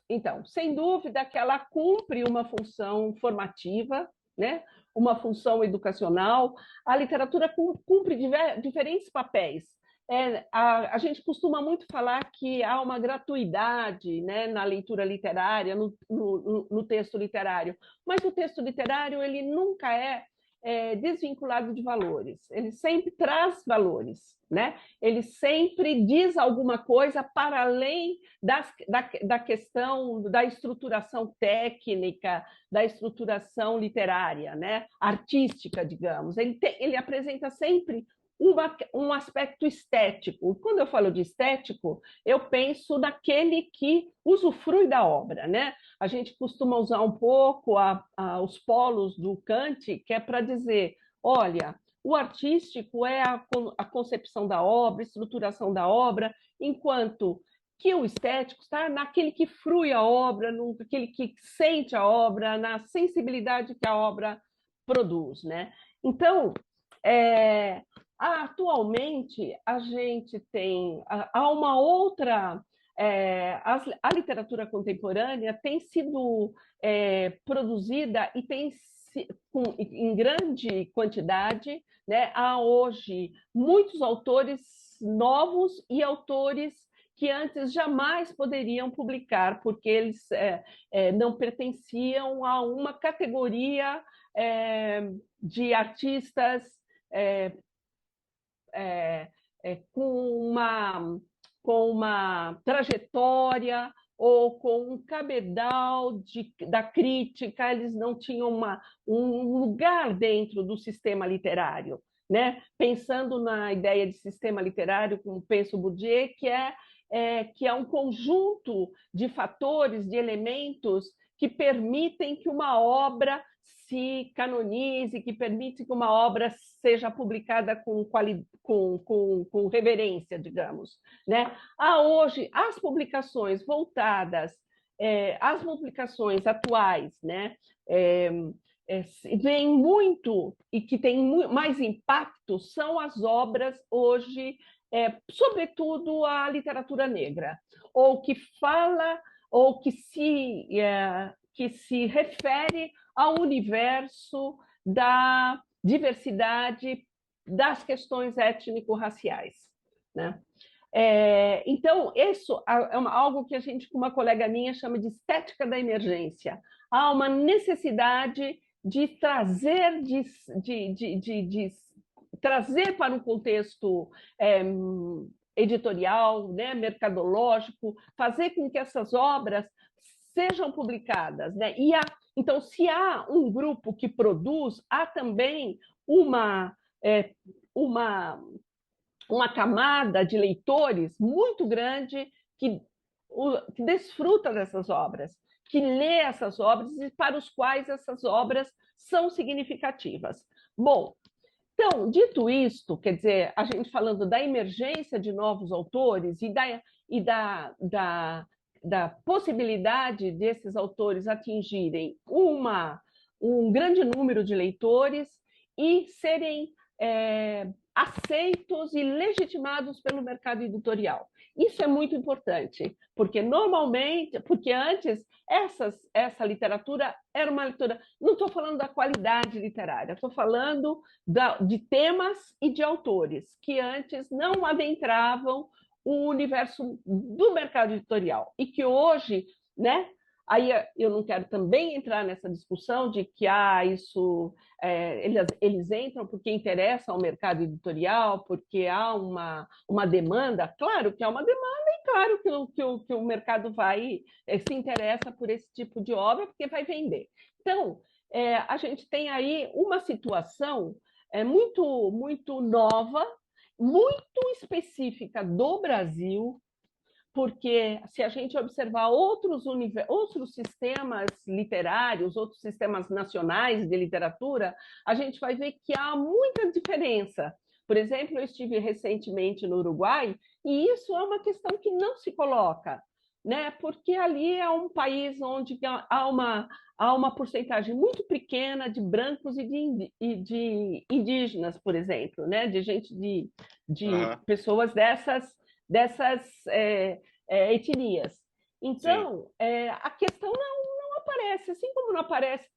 [SPEAKER 6] Então, sem dúvida que ela cumpre uma função formativa, né? Uma função educacional. A literatura cumpre diferentes papéis. A gente costuma muito falar que há uma gratuidade, né, na leitura literária, no texto literário, mas o texto literário ele nunca é desvinculado de valores, ele sempre traz valores, né? Ele sempre diz alguma coisa para além da questão da estruturação técnica, da estruturação literária, né? Artística, digamos. Ele apresenta sempre um aspecto estético. Quando eu falo de estético, eu penso naquele que usufrui da obra, né? A gente costuma usar um pouco os polos do Kant, que é para dizer, olha, o artístico é a concepção da obra, estruturação da obra, enquanto que o estético está naquele que frui a obra, naquele que sente a obra, na sensibilidade que a obra produz, né? Então, atualmente a gente tem há uma outra a literatura contemporânea tem sido produzida e tem em grande quantidade, né? Há hoje muitos autores novos e autores que antes jamais poderiam publicar, porque eles não pertenciam a uma categoria de artistas com uma trajetória ou com um cabedal da crítica, eles não tinham um lugar dentro do sistema literário, né? Pensando na ideia de sistema literário, como pensa o Bourdieu, que é um conjunto de fatores, de elementos que permitem que uma obra se canonize, que permite que uma obra seja publicada com reverência, digamos, né? Há hoje as publicações voltadas, as publicações atuais, né? Vem muito e que tem mais impacto são as obras hoje, sobretudo a literatura negra, ou que fala, ou que se refere ao universo da diversidade das questões étnico-raciais, né? Então, isso é algo que a gente, com uma colega minha, chama de estética da emergência. Há uma necessidade de trazer, trazer para um contexto editorial, né, mercadológico, fazer com que essas obras sejam publicadas, né? Então, se há um grupo que produz, há também uma camada de leitores muito grande que desfruta dessas obras, que lê essas obras e para os quais essas obras são significativas. Bom, então, dito isto, quer dizer, a gente falando da emergência de novos autores e da possibilidade desses autores atingirem um grande número de leitores e serem aceitos e legitimados pelo mercado editorial. Isso é muito importante, porque antes essa literatura era uma leitura, não estou falando da qualidade literária, estou falando de temas e de autores que antes não adentravam o universo do mercado editorial e que hoje, né? Aí eu não quero também entrar nessa discussão de que eles entram porque interessa ao mercado editorial, porque há uma demanda. Claro que há uma demanda e claro que o mercado se interessa por esse tipo de obra porque vai vender. Então, a gente tem aí uma situação muito, muito nova, muito específica do Brasil, porque se a gente observar outros sistemas literários, outros sistemas nacionais de literatura, a gente vai ver que há muita diferença. Por exemplo, eu estive recentemente no Uruguai e isso é uma questão que não se coloca. né? Porque ali é um país onde há uma porcentagem muito pequena de brancos e de indígenas, por exemplo, né? De gente de
[SPEAKER 5] Aham,
[SPEAKER 6] pessoas dessas etnias.
[SPEAKER 5] sim.
[SPEAKER 6] Então, a questão não aparece, assim como não aparece,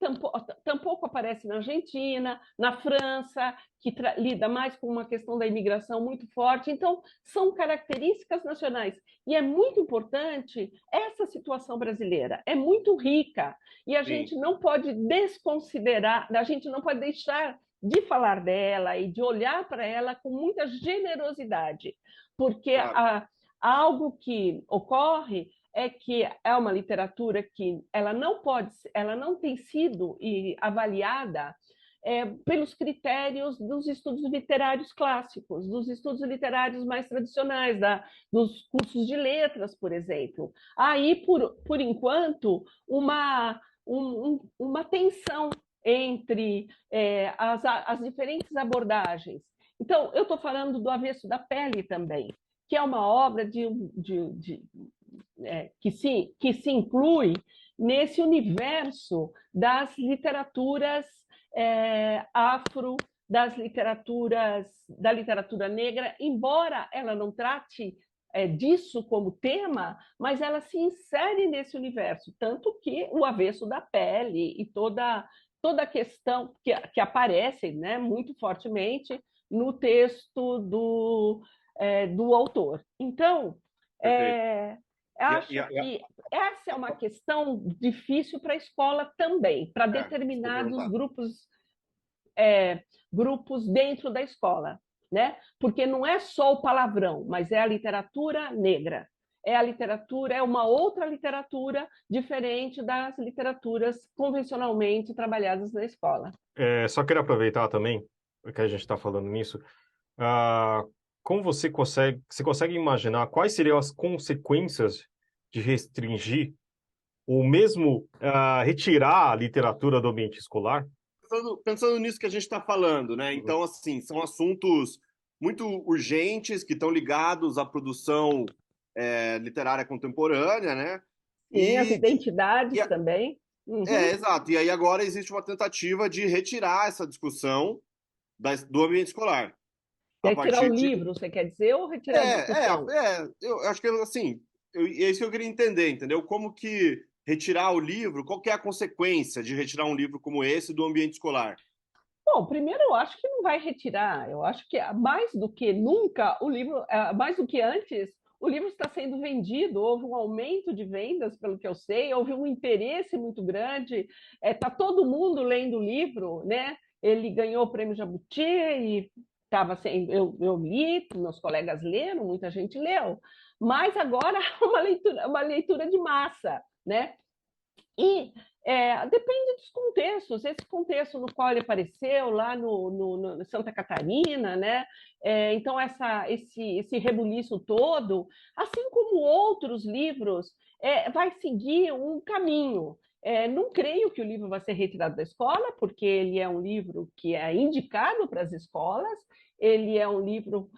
[SPEAKER 6] tampouco aparece na Argentina, na França, que lida mais com uma questão da imigração muito forte. Então, são características nacionais. E é muito importante essa situação brasileira, é muito rica, e a
[SPEAKER 5] Sim,
[SPEAKER 6] gente não pode desconsiderar, a gente não pode deixar de falar dela e de olhar para ela com muita generosidade, porque
[SPEAKER 5] claro.
[SPEAKER 6] algo que ocorre é que é uma literatura que ela não tem sido avaliada pelos critérios dos estudos literários clássicos, dos estudos literários mais tradicionais, dos cursos de letras, por exemplo. Aí, por enquanto, uma tensão entre as diferentes abordagens. Então, eu estou falando do Avesso da Pele também, que é uma obra que se inclui nesse universo das literaturas afro, da literatura negra, embora ela não trate disso como tema, mas ela se insere nesse universo, tanto que o Avesso da Pele e toda a questão que aparece, né, muito fortemente no texto do autor. Então,
[SPEAKER 5] Perfeito.
[SPEAKER 6] acho que essa é uma questão difícil para a escola também, para
[SPEAKER 5] Isso que eu ia
[SPEAKER 6] determinados
[SPEAKER 5] perguntar.
[SPEAKER 6] grupos dentro da escola, né? Porque não é só o palavrão, mas é a literatura negra. É uma outra literatura diferente das literaturas convencionalmente trabalhadas na escola.
[SPEAKER 1] Só queria aproveitar também, que a gente está falando nisso, ah, como você consegue imaginar quais seriam as consequências de restringir ou mesmo retirar a literatura do ambiente escolar?
[SPEAKER 5] Pensando nisso que a gente está falando, né? Então, assim, são assuntos muito urgentes que estão ligados à produção literária contemporânea, né?
[SPEAKER 6] Sim, as
[SPEAKER 5] E
[SPEAKER 6] identidades também. Uhum.
[SPEAKER 5] exato. E aí agora existe uma tentativa de retirar essa discussão do ambiente escolar. A
[SPEAKER 6] Retirar o
[SPEAKER 5] partir de.
[SPEAKER 6] livro, você quer dizer, ou retirar a discussão?
[SPEAKER 5] Eu acho que assim, é isso que eu queria entender, entendeu? Como que retirar o livro, qual que é a consequência de retirar um livro como esse do ambiente escolar?
[SPEAKER 6] Bom, primeiro eu acho que não vai retirar. Eu acho que mais do que nunca o livro, mais do que antes, o livro está sendo vendido. Houve um aumento de vendas, pelo que eu sei, houve um interesse muito grande. Está todo mundo lendo o livro, né? Ele ganhou o prêmio Jabuti e estava sem. Eu li, meus colegas leram, muita gente leu. Mas agora é uma leitura de massa, né? E depende dos contextos. Esse contexto no qual ele apareceu, lá no Santa Catarina, né? Então, esse rebuliço todo, assim como outros livros, vai seguir um caminho. Não creio que o livro vai ser retirado da escola, porque ele é um livro que é indicado para as escolas, ele é um livro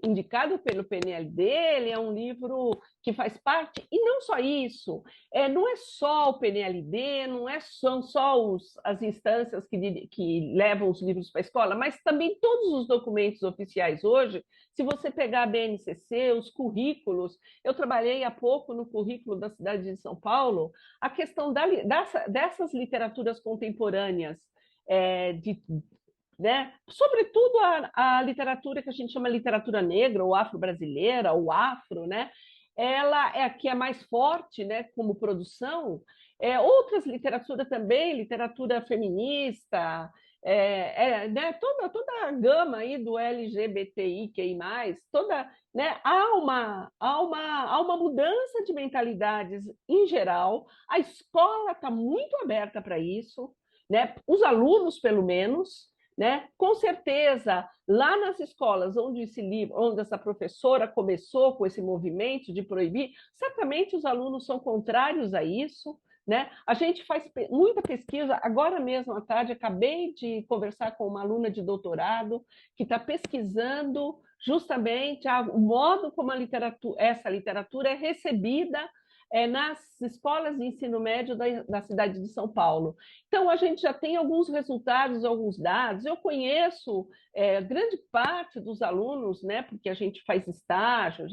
[SPEAKER 6] indicado pelo PNLD, ele é um livro que faz parte, e não só isso, não é só o PNLD, são só as instâncias que levam os livros para a escola, mas também todos os documentos oficiais hoje. Se você pegar a BNCC, os currículos, eu trabalhei há pouco no currículo da cidade de São Paulo, a questão dessas literaturas contemporâneas, né? Sobretudo a literatura que a gente chama literatura negra, ou afro-brasileira, ou afro, né? Ela é a que é mais forte, né, como produção. Outras literaturas também, literatura feminista, né, toda a gama aí do LGBTIQI+, né, há uma mudança de mentalidades em geral. A escola está muito aberta para isso, né? Os alunos, pelo menos, né? Com certeza, lá nas escolas onde essa professora começou com esse movimento de proibir, certamente os alunos são contrários a isso, né? A gente faz muita pesquisa. Agora mesmo à tarde, acabei de conversar com uma aluna de doutorado que está pesquisando justamente o modo como essa literatura é recebida nas escolas de ensino médio da cidade de São Paulo. Então, a gente já tem alguns resultados, alguns dados. Eu conheço grande parte dos alunos, né, porque a gente faz estágio.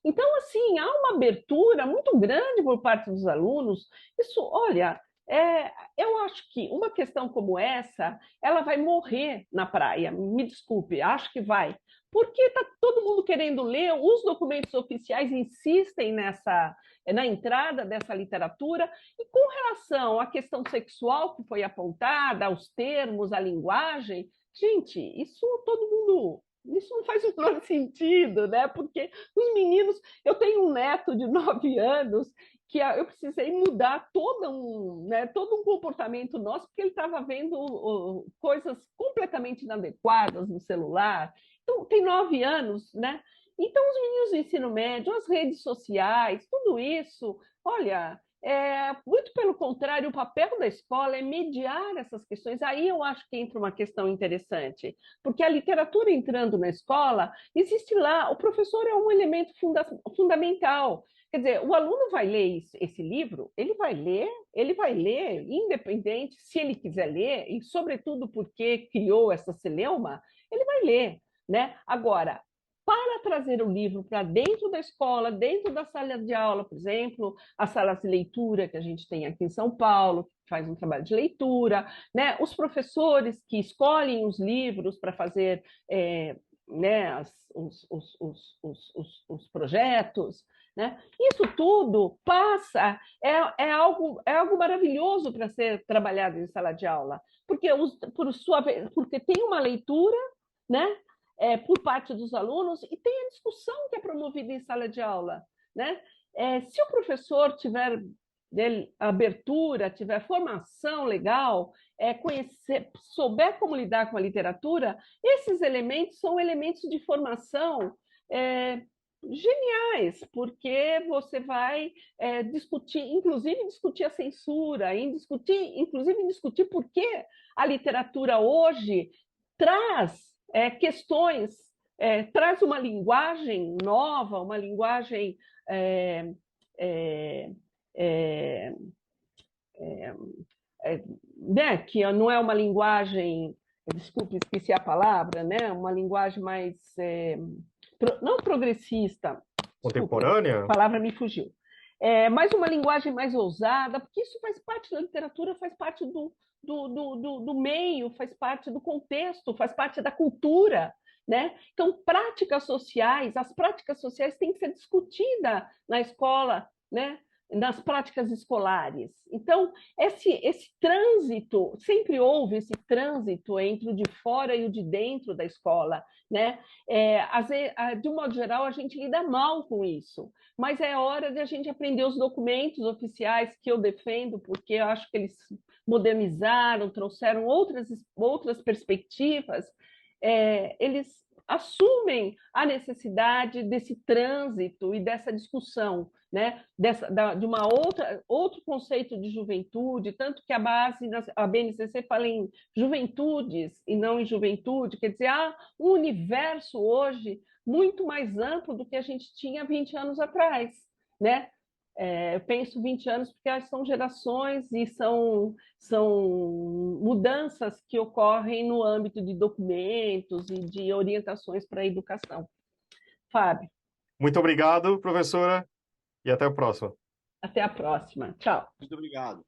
[SPEAKER 6] Então, assim, há uma abertura muito grande por parte dos alunos. Isso, olha, eu acho que uma questão como essa, ela vai morrer na praia. Me desculpe, acho que vai. Porque está todo mundo querendo ler, os documentos oficiais insistem na entrada dessa literatura, e com relação à questão sexual que foi apontada, aos termos, à linguagem, gente, isso não faz o menor sentido, né? Porque os meninos, eu tenho um neto de 9 anos que eu precisei mudar todo um comportamento nosso, porque ele estava vendo coisas completamente inadequadas no celular. Então, tem 9 anos, né? Então, os meninos do ensino médio, as redes sociais, tudo isso, olha, muito pelo contrário, o papel da escola é mediar essas questões. Aí eu acho que entra uma questão interessante, porque a literatura entrando na escola, existe lá, o professor é um elemento fundamental. Quer dizer, o aluno vai ler esse livro, ele vai ler, independente, se ele quiser ler, e sobretudo porque criou essa celeuma, ele vai ler, né? Agora, para trazer o livro para dentro da escola, dentro da sala de aula, por exemplo, as salas de leitura que a gente tem aqui em São Paulo, que faz um trabalho de leitura, né? Os professores que escolhem os livros para fazer né, os projetos, né? Isso tudo passa, é algo maravilhoso para ser trabalhado em sala de aula, porque porque tem uma leitura, né? Por parte dos alunos, e tem a discussão que é promovida em sala de aula, né? Se o professor tiver abertura, tiver formação legal, souber como lidar com a literatura, esses elementos são elementos de formação geniais, porque você vai discutir, inclusive discutir a censura, inclusive discutir por que a literatura hoje traz questões, traz uma linguagem nova, uma linguagem né, que não é uma linguagem, desculpe, esqueci a palavra, né, uma linguagem mais, não progressista,
[SPEAKER 1] Contemporânea?
[SPEAKER 6] Desculpe, a palavra me fugiu. Mas uma linguagem mais ousada, porque isso faz parte da literatura, faz parte do meio, faz parte do contexto, faz parte da cultura, né? Então, as práticas sociais têm que ser discutidas na escola, né? Nas práticas escolares. Então, esse trânsito, sempre houve esse trânsito entre o de fora e o de dentro da escola, né? De um modo geral, a gente lida mal com isso, mas é hora de a gente aprender os documentos oficiais que eu defendo, porque eu acho que eles modernizaram, trouxeram outras perspectivas, eles assumem a necessidade desse trânsito e dessa discussão, né? De outro conceito de juventude, tanto que a BNCC fala em juventudes e não em juventude, quer dizer, há um universo hoje muito mais amplo do que a gente tinha 20 anos atrás, né? Eu penso 20 anos porque são gerações e são mudanças que ocorrem no âmbito de documentos e de orientações para a educação. Fábio.
[SPEAKER 1] Muito obrigado, professora, e até a próxima.
[SPEAKER 6] Até a próxima. Tchau.
[SPEAKER 5] Muito obrigado.